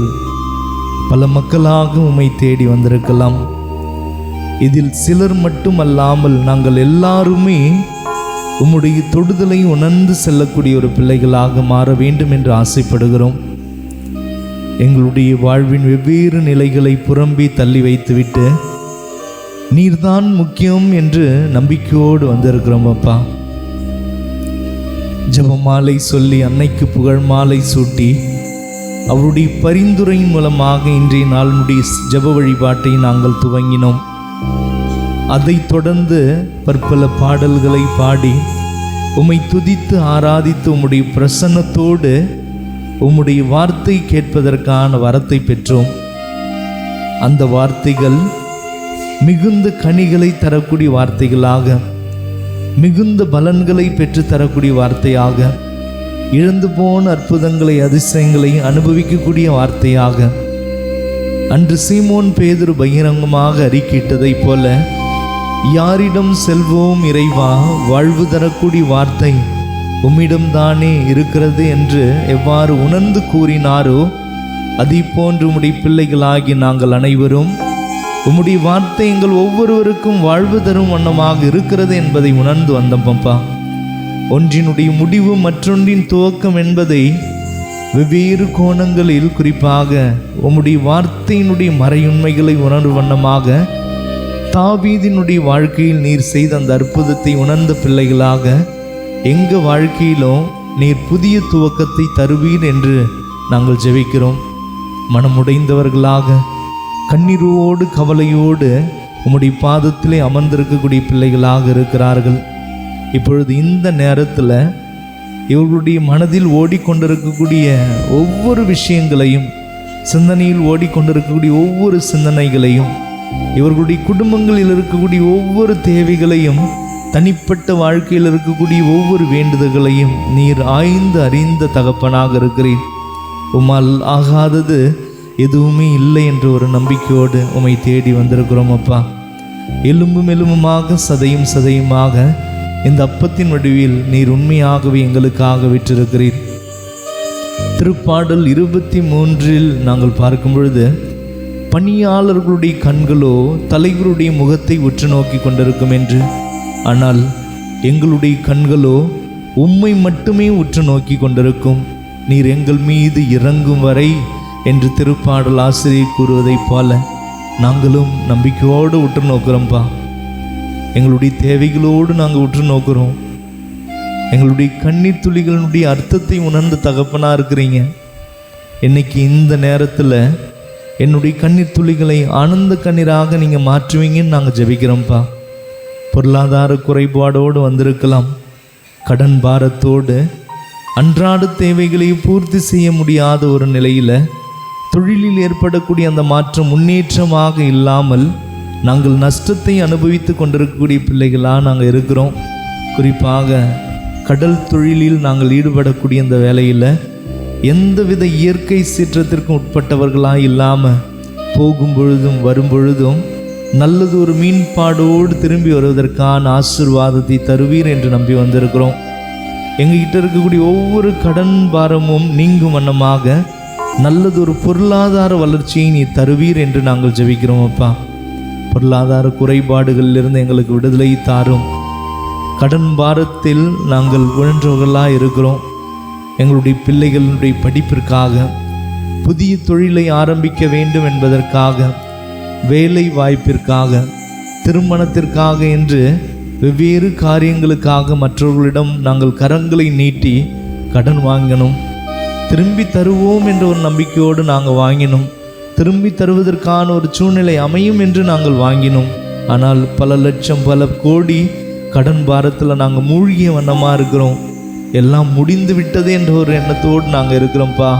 பல மக்களாக உம்மை தேடி வந்திருக்கலாம். இதில் சிலர் மட்டுமல்லாமல் நாங்கள் எல்லாருமே உம்முடைய தொடுதலை உணர்ந்து செல்லக்கூடிய ஒரு பிள்ளைகளாக மாற வேண்டும் என்று ஆசைப்படுகிறோம். எங்களுடைய வாழ்வின் வெவ்வேறு நிலைகளை புறம்பி தள்ளி வைத்துவிட்டு நீர்தான் முக்கியம் என்று நம்பிக்கையோடு வந்திருக்கிறோம் அப்பா. ஜெபமாலை சொல்லி அன்னைக்கு புகழ் மாலை சூட்டி அவருடைய பரிந்துரையின் மூலமாக இன்றைய நாளுடைய ஜெப வழிபாட்டை நாங்கள் துவங்கினோம். அதைத் தொடர்ந்து பற்பல பாடல்களை பாடி உம்மை துதித்து ஆராதித்து உம்முடைய பிரசன்னத்தோடு உம்முடைய வார்த்தை கேட்பதற்கான வரத்தை பெற்றோம். அந்த வார்த்தைகள் மிகுந்த கனிகளை தரக்கூடிய வார்த்தைகளாக, மிகுந்த பலன்களை பெற்று தரக்கூடிய வார்த்தையாக, இழந்து போன அற்புதங்களை அதிசயங்களை அனுபவிக்கக்கூடிய வார்த்தையாக, அன்று சீமோன் பேதுரு பகிரங்கமாக அறிக்கையிட்டதைப் போல யாரிடம் செல்வோம் இறைவா, வாழ்வு தரக்கூடிய வார்த்தை உம்மிடம்தானே இருக்கிறது என்று எவ்வாறு உணர்ந்து கூறினாரோ அதை போன்று உம்முடைய பிள்ளைகளாகி நாங்கள் அனைவரும் உம்முடைய வார்த்தை எங்கள் ஒவ்வொருவருக்கும் வாழ்வு தரும் வண்ணமாக இருக்கிறது என்பதை உணர்ந்து வந்தோம்ப்பா. ஒன்றினுடைய முடிவு மற்றொன்றின் துவக்கம் என்பதை வெவ்வேறு கோணங்களில், குறிப்பாக உம்முடைய வார்த்தையினுடைய மறையுண்மைகளை உணர்வு வண்ணமாக தாவீதினுடைய வாழ்க்கையில் நீர் செய்த அந்த அற்புதத்தை உணர்ந்த பிள்ளைகளாக எங்கள் வாழ்க்கையிலும் நீர் புதிய துவக்கத்தை தருவீர் என்று நாங்கள் ஜெபிக்கிறோம். மனமுடைந்தவர்களாக, கண்ணீரோடு கவலையோடு உம்முடைய பாதத்திலே அமர்ந்திருக்கக்கூடிய பிள்ளைகளாக இருக்கிறார்கள். இப்பொழுது இந்த நேரத்தில் இவர்களுடைய மனதில் ஓடிக்கொண்டிருக்கக்கூடிய ஒவ்வொரு விஷயங்களையும், சிந்தனையில் ஓடிக்கொண்டிருக்கக்கூடிய ஒவ்வொரு சிந்தனைகளையும், இவர்களுடைய குடும்பங்களில் இருக்கக்கூடிய ஒவ்வொரு தேவைகளையும், தனிப்பட்ட வாழ்க்கையில் இருக்கக்கூடிய ஒவ்வொரு வேண்டுதல்களையும் நீர் ஆய்ந்து அறிந்த தகப்பனாக இருக்கிறீர். உம்மால் ஆகாதது எதுவுமே இல்லை என்ற ஒரு நம்பிக்கையோடு உம்மை தேடி வந்திருக்கிறோம் அப்பா. எலும்பும் எலும்புமாக, சதையும் சதையுமாக இந்த அப்பத்தின் வடிவில் நீர் உண்மையாகவே எங்களுக்காக விற்றிருக்கிறீர். திருப்பாடல் 23 நாங்கள் பார்க்கும் பொழுது, பணியாளர்களுடைய கண்களோ தலைவருடைய முகத்தை உற்று நோக்கி கொண்டிருக்கும் என்று, ஆனால் எங்களுடைய கண்களோ உம்மை மட்டுமே உற்று நோக்கி கொண்டிருக்கும், நீர் எங்கள் மீது இறங்கும் வரை என்று திருப்பாடல் ஆசிரியர் கூறுவதைப் போல நாங்களும் நம்பிக்கையோடு உற்று நோக்கிறோம்ப்பா. எங்களுடைய தேவைகளோடு நாங்கள் உற்று நோக்கிறோம். எங்களுடைய கண்ணீர் துளிகளுடைய அர்த்தத்தை உணர்ந்த தகப்பனாக இருக்கிறீங்க. இன்னைக்கு இந்த நேரத்தில் என்னுடைய கண்ணீர் துளிகளை ஆனந்த கண்ணீராக நீங்கள் மாற்றுவீங்கன்னு நாங்கள் ஜெபிக்கிறோம்ப்பா. பொருளாதார குறைபாடோடு வந்திருக்கலாம், கடன் பாரத்தோடு, அன்றாட தேவைகளை பூர்த்தி செய்ய முடியாத ஒரு நிலையில், தொழிலில் ஏற்படக்கூடிய அந்த மாற்றம் முன்னேற்றமாக இல்லாமல் நாங்கள் நஷ்டத்தை அனுபவித்து கொண்டிருக்கக்கூடிய பிள்ளைகளாக நாங்கள் இருக்கிறோம். குறிப்பாக கடல் தொழிலில் நாங்கள் ஈடுபடக்கூடிய அந்த வேலையில் எந்தவித இயற்கை சீற்றத்திற்கும் உட்பட்டவர்களாக இல்லாமல் போகும் பொழுதும் வரும் பொழுதும் நல்லது ஒரு மீன்பாடோடு திரும்பி வருவதற்கான ஆசீர்வாதத்தை தருவீர் என்று நம்பி வந்திருக்கிறோம். எங்ககிட்ட இருக்கக்கூடிய ஒவ்வொரு கடன் பாரமும் நீங்கும் வண்ணமாக நல்லது ஒரு பொருளாதார வளர்ச்சியை நீ தருவீர் என்று நாங்கள் ஜெபிக்கிறோம் அப்பா. பொருளாதார குறைபாடுகளிலிருந்து எங்களுக்கு விடுதலை தாரும். கடன் பாரத்தில் நாங்கள் உழன்றவர்களாக இருக்கிறோம். எங்களுடைய பிள்ளைகளுடைய படிப்பிற்காக, புதிய தொழிலை ஆரம்பிக்க வேண்டும் என்பதற்காக, வேலை வாய்ப்பிற்காக, திருமணத்திற்காக என்று வெவ்வேறு காரியங்களுக்காக மற்றவர்களிடம் நாங்கள் கரங்களை நீட்டி கடன் வாங்கினோம். திரும்பி தருவோம் என்ற ஒரு நம்பிக்கையோடு நாங்கள் வாங்கினோம். திரும்பி தருவதற்கான ஒரு சூழ்நிலை அமையும் என்று நாங்கள் வாங்கினோம். ஆனால் பல லட்சம், பல கோடி கடன் பாரத்தில் நாங்கள் மூழ்கிய வண்ணமாக இருக்கிறோம். எல்லாம் முடிந்து விட்டது என்ற ஒரு எண்ணத்தோடு நாங்கள் இருக்கிறோம்ப்பா.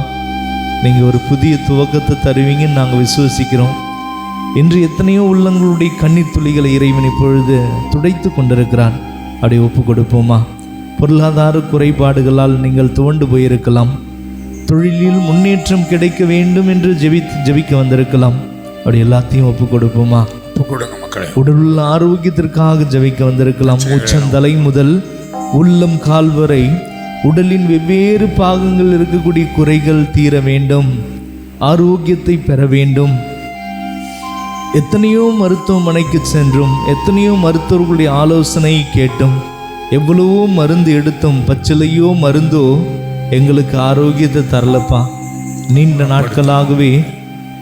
நீங்கள் ஒரு புதிய துவக்கத்தை தருவீங்கன்னு நாங்கள் விசுவசிக்கிறோம். இன்று எத்தனையோ உள்ளங்களுடைய கண்ணீர் துளிகளை இறைவன் இப்பொழுது துடைத்து கொண்டிருக்கிறான். அப்படியே ஒப்பு கொடுப்போமா? பொருளாதார குறைபாடுகளால் நீங்கள் துவண்டு போயிருக்கலாம். தொழிலில் முன்னேற்றம் கிடைக்க வேண்டும் என்று ஜெபிக்க வந்திருக்கலாம். அப்படி எல்லாத்தையும் ஒப்பு கொடுப்போமா? உடல் ஆரோக்கியத்திற்காக ஜெபிக்க வந்திருக்கலாம். உச்சந்தலை முதல் உள்ளம் கால் வரை உடலின் வெவ்வேறு பாகங்கள் இருக்கக்கூடிய குறைகள் தீர வேண்டும், ஆரோக்கியத்தை பெற வேண்டும். எத்தனையோ மருத்துவமனைக்கு சென்றும் எத்தனையோ மருத்துவர்களுடைய ஆலோசனை கேட்டும் எவ்வளவோ மருந்து எடுத்தும் பச்சிலையோ மருந்தோ எங்களுக்கு ஆரோக்கியத்தை தரலப்பா. நீண்ட நாட்களாகவே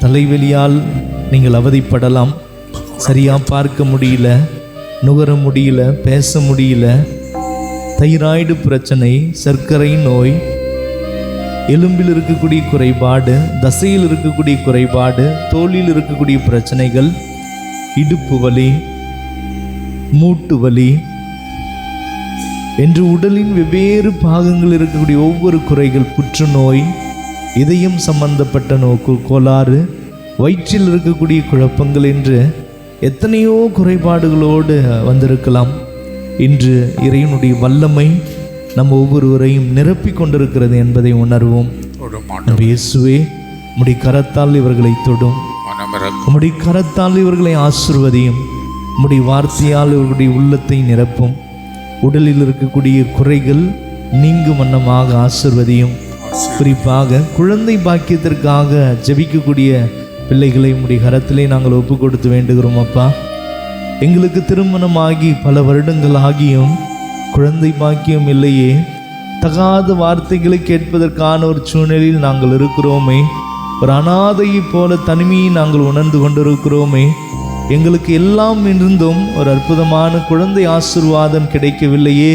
தலைவலியால் நீங்கள் அவதிப்படலாம். சரியாக பார்க்க முடியல, நுகர முடியல, பேச முடியல. தைராய்டு பிரச்சனை, சர்க்கரை நோய், எலும்பில் இருக்கக்கூடிய குறைபாடு, தசையில் இருக்கக்கூடிய குறைபாடு, தோலில் இருக்கக்கூடிய பிரச்சனைகள், இடுப்பு வலி, மூட்டு வலி என்று உடலின் வெவ்வேறு பாகங்கள் இருக்கக்கூடிய ஒவ்வொரு குறைகள், புற்றுநோய், இதயம் சம்பந்தப்பட்ட கோளாறு, வயிற்றில் இருக்கக்கூடிய குழப்பங்கள் என்று எத்தனையோ குறைபாடுகளோடு வந்திருக்கலாம். இன்று இறைவனுடைய வல்லமை நம்ம ஒவ்வொருவரையும் நிரப்பி கொண்டிருக்கிறது என்பதை உணர்வோம். இயேசுவே, உம்முடைய கரத்தால் இவர்களை தொடும், உம்முடைய கரத்தால் இவர்களை ஆசீர்வதியும், உம்முடைய வார்த்தையால் இவர்களுடைய உள்ளத்தை நிரப்பும். உடலில் இருக்கக்கூடிய குறைகள் நீங்கும் வண்ணமாக ஆசீர்வதியும். குறிப்பாக குழந்தை பாக்கியத்திற்காக ஜெபிக்கக்கூடிய பிள்ளைகளை உம்முடைய கரத்திலே நாங்கள் ஒப்பு கொடுத்து வேண்டுகிறோம். அப்பா, எங்களுக்கு திருமணமாகி பல வருடங்கள் ஆகியும் குழந்தை பாக்கியம் இல்லையே, தகாத வார்த்தைகளை கேட்பதற்கான ஒரு சூழ்நிலையில் நாங்கள் இருக்கிறோமே, ஒரு அனாதையை போல தனிமையை நாங்கள் உணர்ந்து கொண்டிருக்கிறோமே, எங்களுக்கு எல்லாம் இருந்தும் ஒரு அற்புதமான குழந்தை ஆசீர்வாதம் கிடைக்கவில்லையே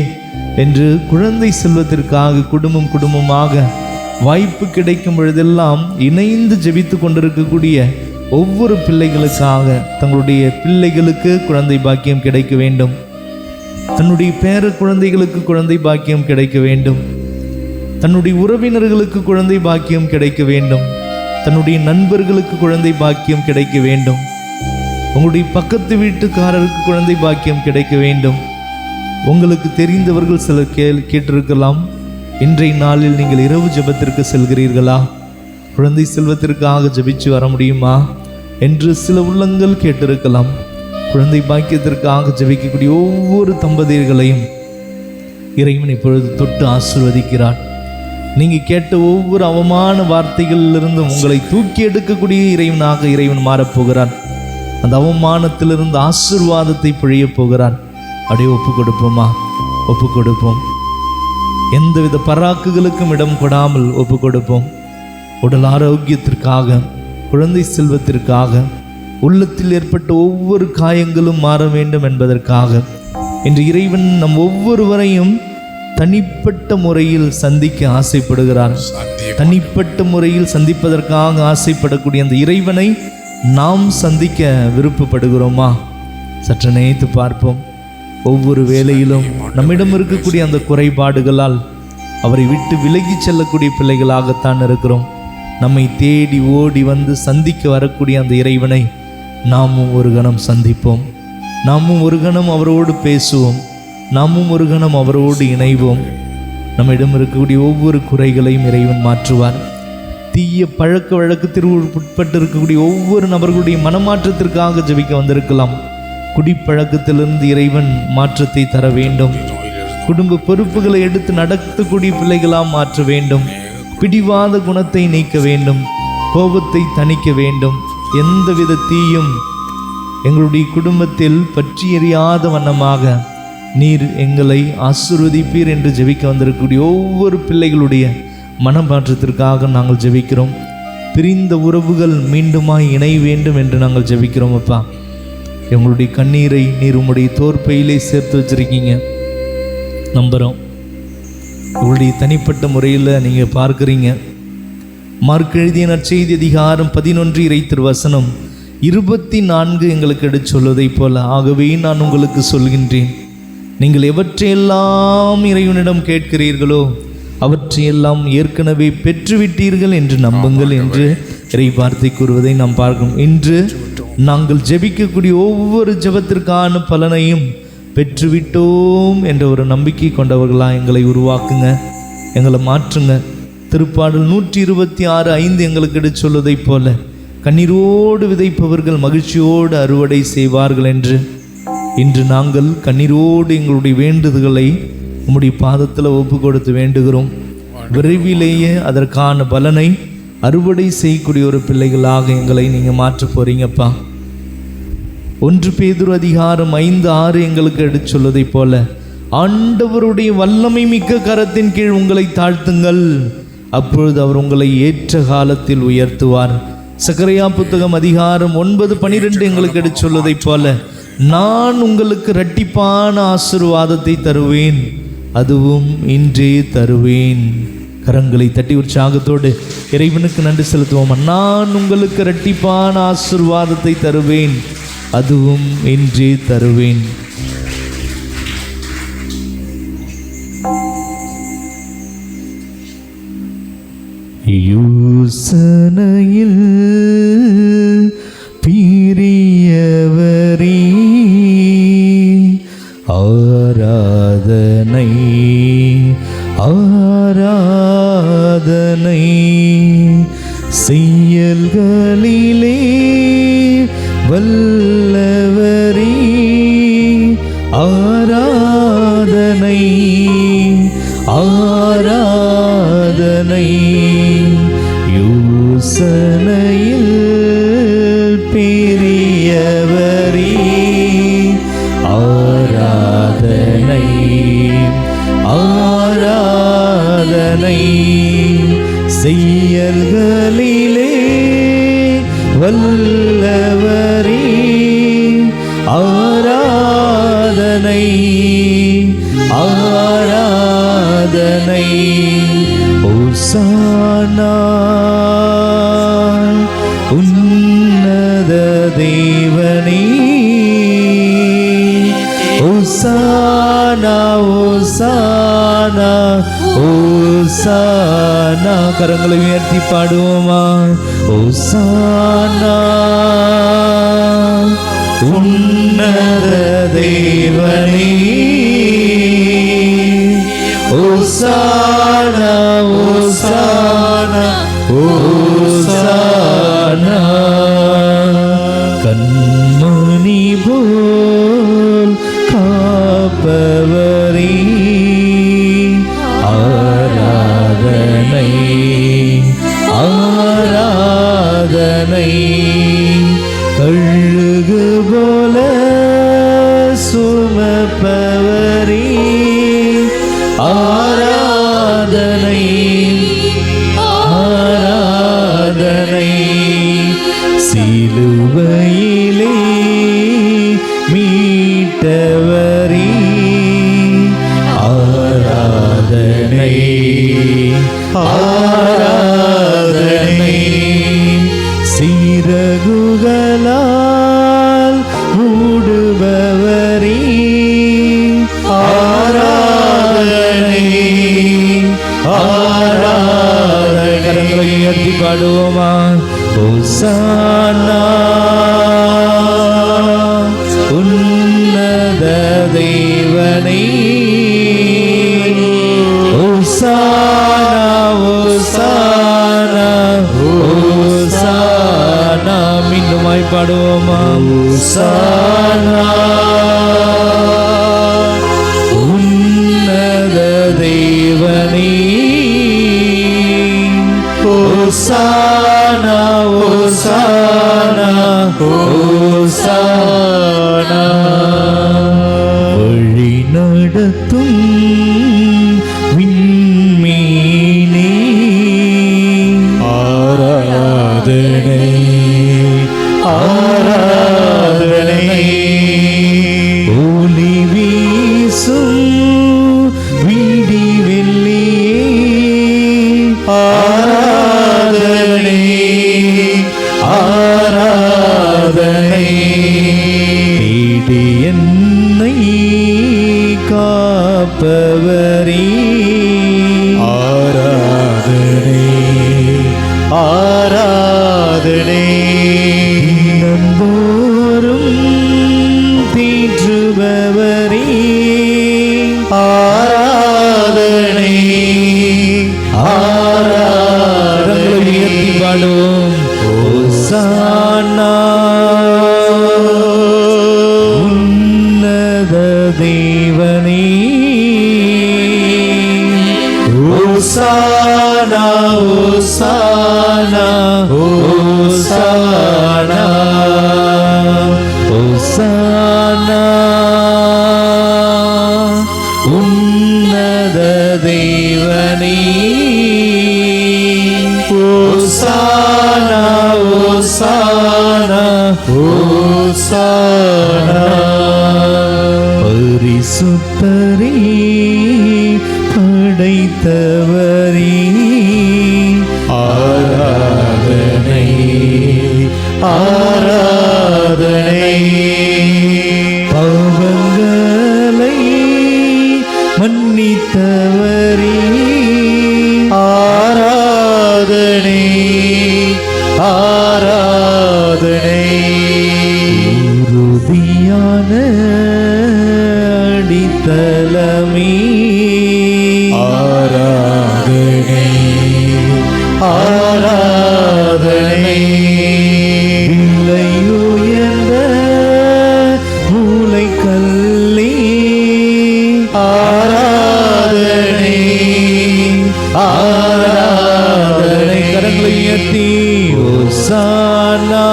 என்று குழந்தை செல்வத்திற்காக குடும்பமாக வாய்ப்பு கிடைக்கும் பொழுதெல்லாம் இணைந்து ஜெபித்து கொண்டிருக்கக்கூடிய ஒவ்வொரு பிள்ளைகளுக்காக, தங்களுடைய பிள்ளைகளுக்கு குழந்தை பாக்கியம் கிடைக்க வேண்டும், தன்னுடைய பேர குழந்தைகளுக்கு குழந்தை பாக்கியம் கிடைக்க வேண்டும், தன்னுடைய உறவினர்களுக்கு குழந்தை பாக்கியம் கிடைக்க வேண்டும், தன்னுடைய நண்பர்களுக்கு குழந்தை பாக்கியம் கிடைக்க வேண்டும், உங்களுடைய பக்கத்து வீட்டுக்காரருக்கு குழந்தை பாக்கியம் கிடைக்க வேண்டும். உங்களுக்கு தெரிந்தவர்கள் சிலர் கேட்டிருக்கலாம், இன்றைய நாளில் நீங்கள் இரவு ஜெபத்திற்கு செல்கிறீர்களா, குழந்தை செல்வத்திற்காக ஜெபிச்சு வர முடியுமா என்று சில உள்ளங்கள் கேட்டிருக்கலாம். குழந்தை பாக்கியத்திற்காக ஜெபிக்கக்கூடிய ஒவ்வொரு தம்பதியர்களையும் இறைவன் இப்பொழுது தொட்டு ஆசீர்வதிக்கிறார். நீங்கள் கேட்ட ஒவ்வொரு அவமான வார்த்தைகளிலிருந்தும் உங்களை தூக்கி எடுக்கக்கூடிய இறைவன் மாறப்போகிறான். அந்த அவமானத்திலிருந்து ஆசீர்வாதத்தை பொழிய போகிறான். அப்படியே ஒப்பு கொடுப்போமா? ஒப்பு கொடுப்போம். எந்தவித பராக்குகளுக்கும் இடம் கொடாமல் ஒப்பு கொடுப்போம். உடல் ஆரோக்கியத்திற்காக, குழந்தை செல்வத்திற்காக, உள்ளத்தில் ஏற்பட்ட ஒவ்வொரு காயங்களும் மாற வேண்டும் என்பதற்காக இன்று இறைவன் நம் ஒவ்வொருவரையும் தனிப்பட்ட முறையில் சந்திக்க ஆசைப்படுகிறார். தனிப்பட்ட முறையில் சந்திப்பதற்காக ஆசைப்படக்கூடிய அந்த இறைவனை நாம் சந்திக்க விருப்பப்படுகிறோமா? சற்று நினைத்து பார்ப்போம். ஒவ்வொரு வேளையிலும் நம்மிடம் இருக்கக்கூடிய அந்த குறைபாடுகளால் அவரை விட்டு விலகி செல்லக்கூடிய பிள்ளைகளாகத்தான் இருக்கிறோம். நம்மை தேடி ஓடி வந்து சந்திக்க வரக்கூடிய அந்த இறைவனை நாமும் ஒரு கணம் சந்திப்போம். நாமும் ஒரு கணம் அவரோடு பேசுவோம். நாமும் ஒரு கணம் அவரோடு இணைவோம். நம்மிடம் இருக்கக்கூடிய ஒவ்வொரு குறைகளையும் இறைவன் மாற்றுவார். தீய பழக்க வழக்கத்திற்கு உட்பட்டு இருக்கக்கூடிய ஒவ்வொரு நபர்களுடைய மனமாற்றத்திற்காக ஜெபிக்க வந்திருக்கலாம். குடிப்பழக்கத்திலிருந்து இறைவன் மாற்றத்தை தர வேண்டும். குடும்ப பொறுப்புகளை எடுத்து நடத்தக்கூடிய பிள்ளைகளாக மாற்ற வேண்டும். பிடிவாத குணத்தை நீக்க வேண்டும். கோபத்தை தணிக்க வேண்டும். எந்தவித தீயும் எங்களுடைய குடும்பத்தில் பற்றி எறியாத வண்ணமாக நீர் எங்களை ஆசீர்வதிப்பீர் என்று ஜெபிக்க வந்திருக்கக்கூடிய ஒவ்வொரு பிள்ளைகளுடைய மனமாற்றத்திற்காக நாங்கள் ஜெபிக்கிறோம். பிரிந்த உறவுகள் மீண்டுமாய் இணைய வேண்டும் என்று நாங்கள் ஜெபிக்கிறோம். அப்பா, எங்களுடைய கண்ணீரை நீர் உம்முடைய தோற்பையிலே சேர்த்து வச்சிருக்கீங்க. நம்புகிறோம். உங்களுடைய தனிப்பட்ட முறையில் நீங்கள் பார்க்குறீங்க. மார்க் எழுதிய நற்செய்தி அதிகாரம் 11 இறை திருவசனம் 24 எங்களுக்கு எடுத்து சொல்வதை போல, ஆகவே நான் உங்களுக்கு சொல்கின்றேன், நீங்கள் எவற்றையெல்லாம் இறைவனிடம் கேட்கிறீர்களோ அவற்றையெல்லாம் ஏற்கனவே பெற்றுவிட்டீர்கள் என்று நம்புங்கள் என்று இறை வார்த்தை கூறுவதை நாம் பார்க்கிறோம். இன்று நாங்கள் ஜெபிக்கக்கூடிய ஒவ்வொரு ஜெபத்திற்கான பலனையும் பெற்றுவிட்டோம் என்ற ஒரு நம்பிக்கை கொண்டவர்களாக எங்களை உருவாக்குங்க, எங்களை மாற்றுங்க. திருப்பாடல் 126:5 எங்களுக்கு எடுத்து சொல்வதைப் போல கண்ணீரோடு விதைப்பவர்கள் மகிழ்ச்சியோடு அறுவடை செய்வார்கள் என்று இன்று நாங்கள் கண்ணீரோடு எங்களுடைய வேண்டுதல்களை உம்முடைய பாதத்தில் ஒப்பு கொடுத்து வேண்டுகிறோம். விரைவிலேயே அதற்கான பலனை அறுவடை செய்யக்கூடிய ஒரு பிள்ளைகளாக எங்களை நீங்கள் மாற்ற போறீங்கப்பா. 1 பேதுரு 5:6 எங்களுக்கு எடுத்து சொல்வதைப் போல ஆண்டவருடைய வல்லமை மிக்க கரத்தின் கீழ் உங்களை தாழ்த்துங்கள், அப்பொழுது அவர் உங்களை ஏற்ற காலத்தில் உயர்த்துவார். சகரியா புத்தகம் 9:12 எங்களுக்கு எடுத்து சொல்வதைப் போல நான் உங்களுக்கு இரட்டிப்பான ஆசீர்வாதத்தை தருவேன், அதுவும் இன்றே தருவேன். கரங்களை தட்டி உற்சாகத்தோடு இறைவனுக்கு நன்றி செலுத்துவோம். நான் உங்களுக்கு இரட்டிப்பான ஆசீர்வாதத்தை தருவேன், அதுவும் இன்றே தருவேன். யோசனையில் பிரியவரே ஆராதனை ஆராதனை, செயல்களிலே வல்லவரே ஆராதனை ஆராதனை, யோசனையில் பெரியவரே ஆராதனை ஆராதனை, செயல்களிலே வல்லவரே ஆராதனை ஆராதனை, ஓசானா உன்னத தேவனே ஓசானா ஓசானா ஓசானா. கரங்களை உயர்த்தி பாடுவோமா? ஓசானா உன்னத தேவனே ஓசானா ஓசானா ஓசானா, கண்மணி போல் காப்பவரே ஆராதனை ஆராதனை, கழுகு போல சுமப்பவரே ஆராதனை ஆராதனை, சிலுவையிலே மீட்டவரே ஆராதனை ஆராதனை, சிறகுகளால் மூடுபவரே ஆராதனை ஆராதனை. கரங்களை உயர்த்தி பாடுவோமா? ஓசானா உன்னத தேவனே ஓசானா ஓசானா ஓசானா, மீண்டுமாய் பாடுவோமா? ஓசானா உன்னத தேவனே ஓசானா ஓசானா ஓசானா, வழி நடத்தும் விண்மீனே ஆராதனை ஆராதனை, ஒளி வீசும் விடி வெள்ளியே ஆராதனை ஆராதனை, தேடி என் ஆராதனை ஆராதனை உயர்த்தி பாடுவோம். ஓசானா உன்னத தேவனே, ஓசானா ஓசானா ஓசானா ஓசானா உன்னத தேவனே, ஓசானா ஓசானா ஓசானா பரிசுத்தரே படைத்தவரே ஆராதனை ஆராதனை பாவங்களை மன்னித்தவரே ஆராதனை ஆராதனை உறுதியான அடித்தளமே ஆராதனை ஆராதனை விலை உயர்ந்த மூலைக்கல்லே ஆராதனை ஆராதனை கரங்களை உயர்த்தி ஓசானா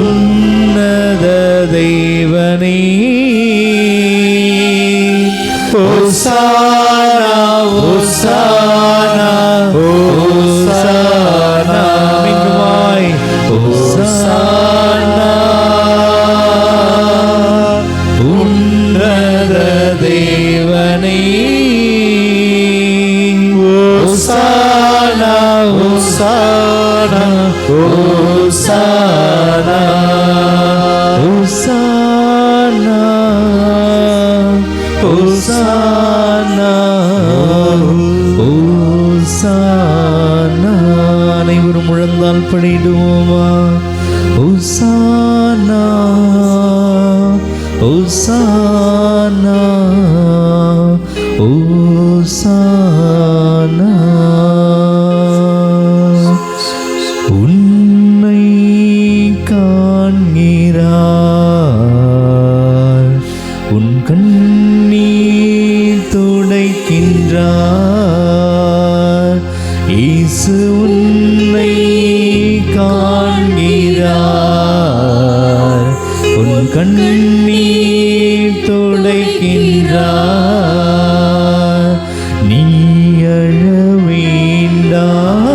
உன்னத தேவனே, ஓசானா ஓசானா ஓசானா மீண்டுமாய் ஓசானா உன்னத தேவனே, ஓசானா ஓசானா ஓசானா ஓசானா ஓசானா ஓசானா அனைவரும் முழந்தால் படிடுவோமா? ஓசானா ஓசானா ஓசானா உன்னை காண்கிறார், உன் கண்ணீர் துடைக்கின்றார். இயேசு உன்னை காண்கிறார், உன் கண்ணீர் துடைக்கின்றார். நீ அழ வேண்டாம்,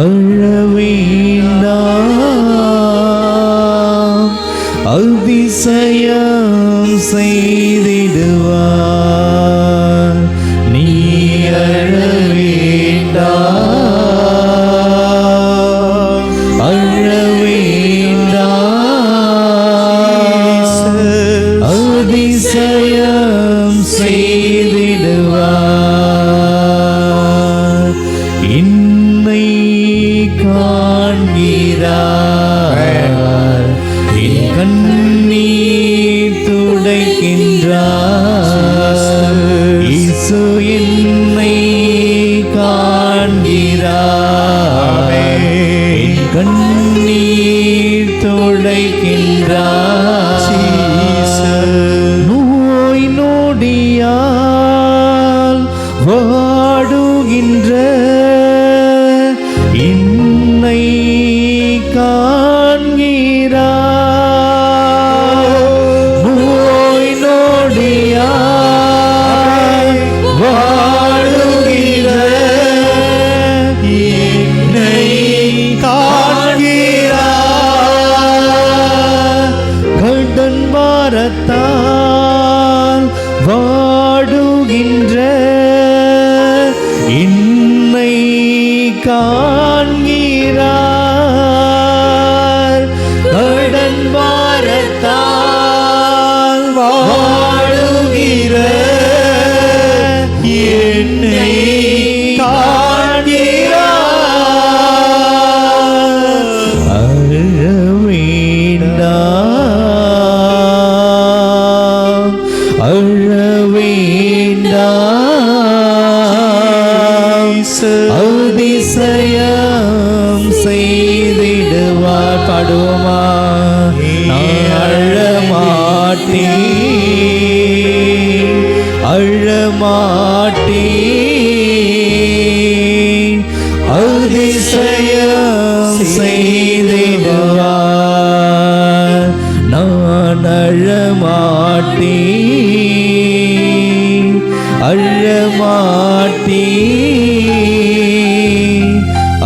அழ வேண்டாம், அதிசயம் செய்திடுவார். நீ அழ வேண்டாம், அழ வேண்டாம், அதிசயம் செய்திடுவார். என்னை காண்கிறார், என் கண்ணீர் துடைக்கின்றார். இயேசு என்னை காண்கிறார், என் கண்ணீர் துடைக்கின்றார். நோய் நொடியால் வாடுகின்ற என்னை காண்கிறார். நோய் நொடியால் வாடுகின்ற என்னை காண்கிறார். கடன் பாரத்தால் வாடுகின்ற என்னை காண்கிறார். கடன் பாரத்தால் வாடுகிற என்னை காண்கிறார். அழ வேண்டாம், பாடுவோமா? நான் அழமாட்டேன், அதிசயம் செய்திடுவார். நான் அழமாட்டேன்,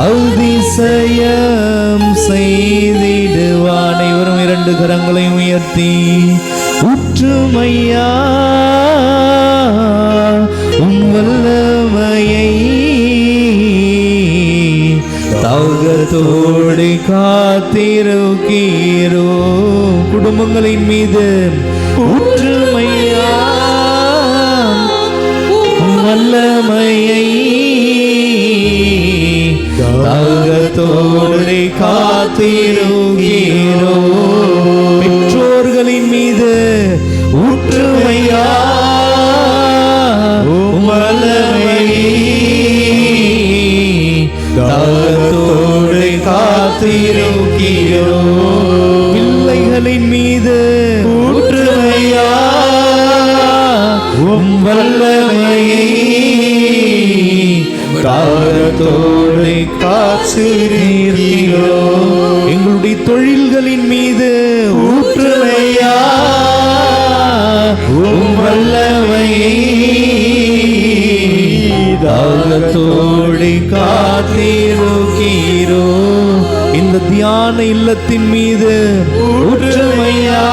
அதிசயம் செய்திடுவார். அனைவரும் இரண்டு கரங்களையும் உயர்த்தி உற்றுமையா உம் வல்லமையை தாகத்தோடு காத்திருக்கிறோ. குடும்பங்களின் மீது உற்றுமையா உம் வல்லமையை தாகத்தோடு காத்திருக்கிறோ. பெற்றோர்களின் மீது உற்றுமையா உம் வல்லமையை தாகத்தோடு காத்திருக்கிறோ. பிள்ளைகளின் மீது உற்றுமையா உம் வல்லமையை தாகத்தோடு காத்திருக்கிறோ. எங்களுடைய தொழில்களின் மீது ஊற்றுமையா உம் வல்லமையை தாகத்தோடு காத்திருக்கிறோ. இந்த தியான இல்லத்தின் மீது ஊற்றுமையா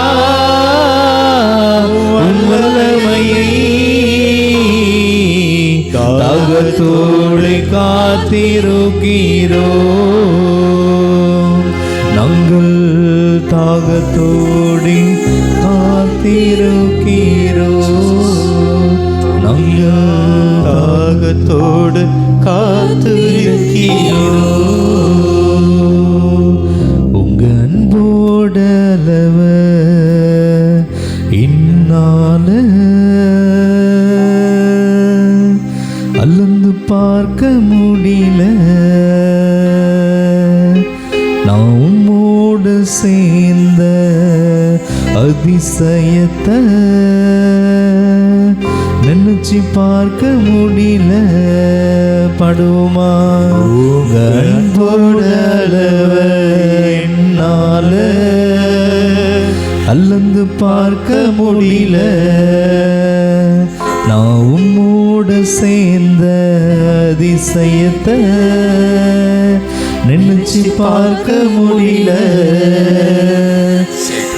உம் வல்லமையை தாகத்தோடு காத்திருக்கிறோ. நாங்கள் தாகத்தோடு காத்திருக்கிறோ. நாங்கள் தாகத்தோடு காத்திருக்கிறோ. உங்க அன்போடளவ இன்னால அல்லந்து பார்க்க முடியல. நான் உம்மோடு சேர்ந்த அதிசயத்தை நினைச்சு பார்க்க முடியல. படுமா அன்போடளவ என்னால அல்லந்து பார்க்க முடியல. நான் உம்மோடு சேர்ந்த அதிசயத்தை நினைச்சு பார்க்க முடியல.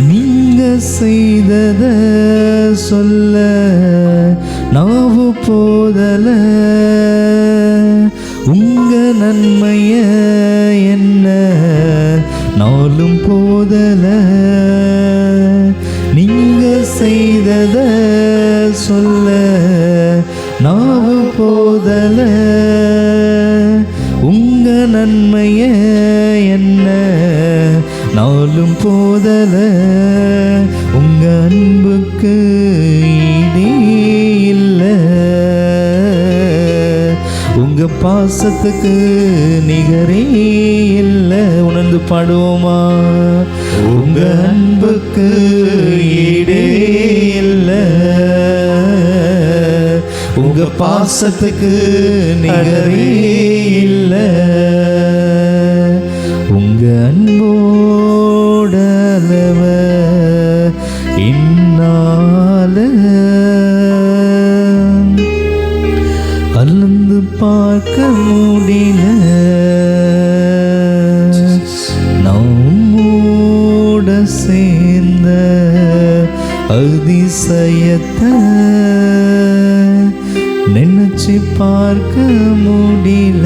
நீங்க செய்தத சொல்ல நாவு போதல. உங்க நன்மைய என்ன நாளும் போதல. நீங்க செய்தத சொல்ல நாவு போதல. உங்க நன்மைய என்ன நாளும் போதல. உங்க அன்புக்கு ஈடே இல்ல. உங்க பாசத்துக்கு நிகரே இல்ல. உணர்ந்து பாடுவோமா? உங்க அன்புக்கு ஈடே இல்ல. உங்க பாசத்துக்கு நிகரே இல்ல. உங்க அன்போடளவ இன்னால அல்லந்து பார்க்க முடியல. நம்மோட சேர்ந்த அதிசயத்தை நினைச்சு பார்க்க முடியல.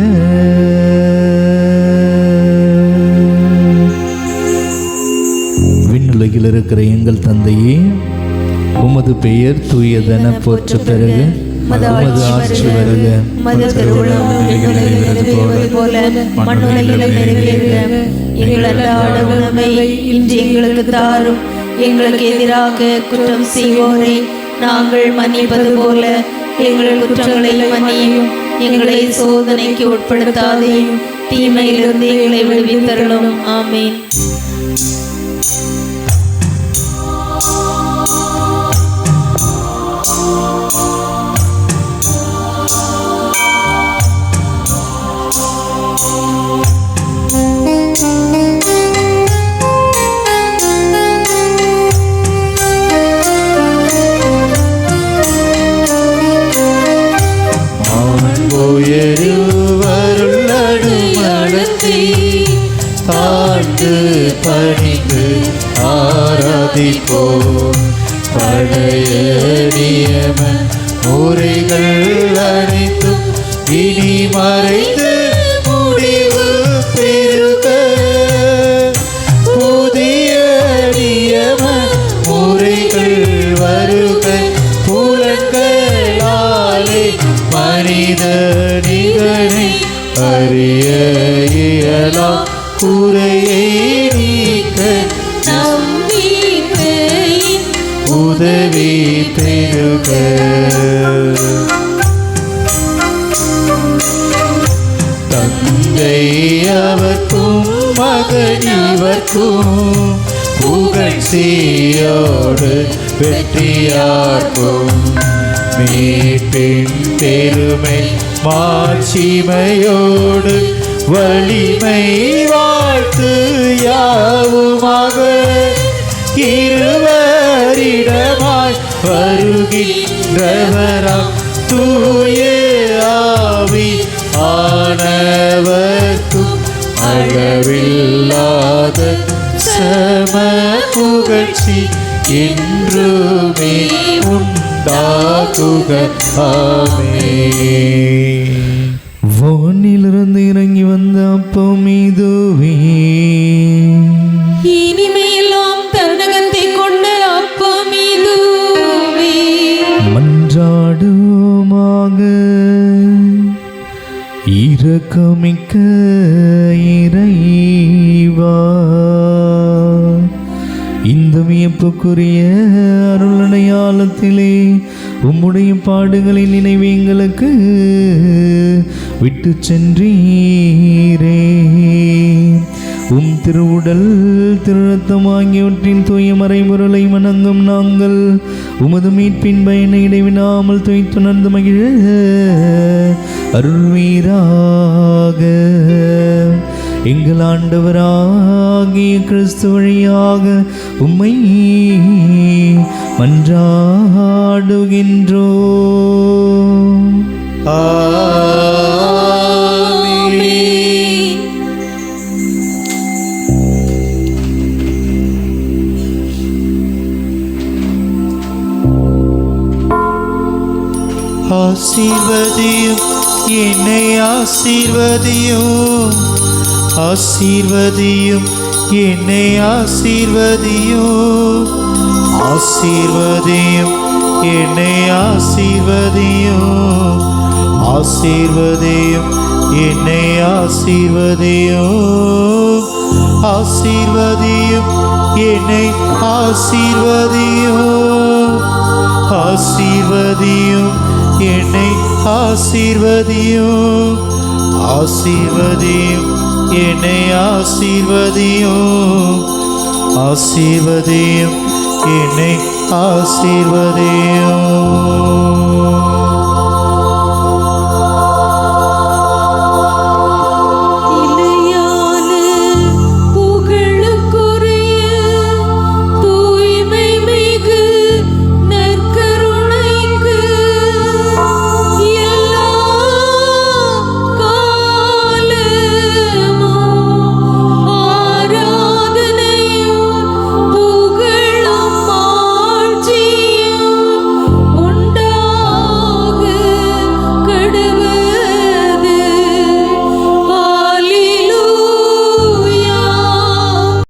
விண்ணுலகில் இருக்கிற எங்கள் தந்தையே, உமது பெயர் தூயதென போற்ற பிறகு உமது ஆட்சி வருக. உமது திருவுளம் விண்ணுலகில் நிறைவேறுவது போல மண்ணுலகிலும் நிறைவேறுக. எங்கள் அன்றாட உணவை இன்று எங்களுக்கு தாரும். எங்களுக்கு எதிராக குற்றம் செய்வோரை நாங்கள் மன்னிப்பது போல எங்கள் குற்றங்களை மன்னியும். எங்களை சோதனைக்கு உட்படுத்தாதேயும், தீமையிலிருந்து எங்களை விடுவித்தருளும். ஆமென். தாழ்ந்து பணிந்து ஆராதிப்போம். பழைய நியம முறைகள் அனைத்தும் இனி மறைந்து முடிவு பெறுக. புதிய நியம முறைகள் வருக. புலன்களாலே மனித நிகழை அறிய இயலாம். குறையை நீக்க நம்பிக்கையின் உதவி பெறுக. தந்தை அவர்க்கும் மகன் இவர்க்கும் புகழ்ச்சியோடு வெற்றியார்க்கும் மீட்பின் பெருமை மாட்சிமையோடு வலிமை வாழ்த்து யாவுமாக இருவரிடமாய் வருகின்றவராம் தூய ஆவி ஆனவர்க்கும் அளவில்லாத சம புகழ்ச்சி என்றுமே உண்டாகுக. ஆமென். வானிலிருந்து இறங்கி வந்த அப்பம் இதுவே, இனிமையெல்லாம் தன்னகத்தை கொண்ட அப்பம் இதுவே. மன்றாடுவோமாக. இரக்கமிக்க இறைவா, இந்த வியப்புக்குரிய அருளடையாளத்திலே உம்முடைய பாடுகளின் நினைவு எங்களுக்கு விட்டு சென்றீரே. உம் திருவுடல் திருரத்தம் ஆகியவற்றின் தூய மறைபொருளை வணங்கும் நாங்கள் உமது மீட்பின் பயனை இடைவிடாமல் துய்த்துணர்ந்து மகிழ அருள்வீராக. எங்கள் ஆண்டவராகிய கிறிஸ்து வழியாக உம்மை மன்றாடுகின்றோம். ஆமென். ஆசீர்வதியும் என்னை ஆசீர்வதியும், ஆசீர்வதியும் என்னை ஆசீர்வதியும், ஆசீர்வதியும் என்னை ஆசீர்வதியும், ஆசீர்வதியும் என்னை ஆசீர்வதியும், ஆசீர்வதியும் என்னை ஆசீர்வதியும், ஆசீர்வதியும் என்னை ஆசீர்வதியும், ஆசீர்வதியும் என்னை ஆசீர்வதியும், ஆசீர்வதியும் என்னை ஆசீர்வதியும்.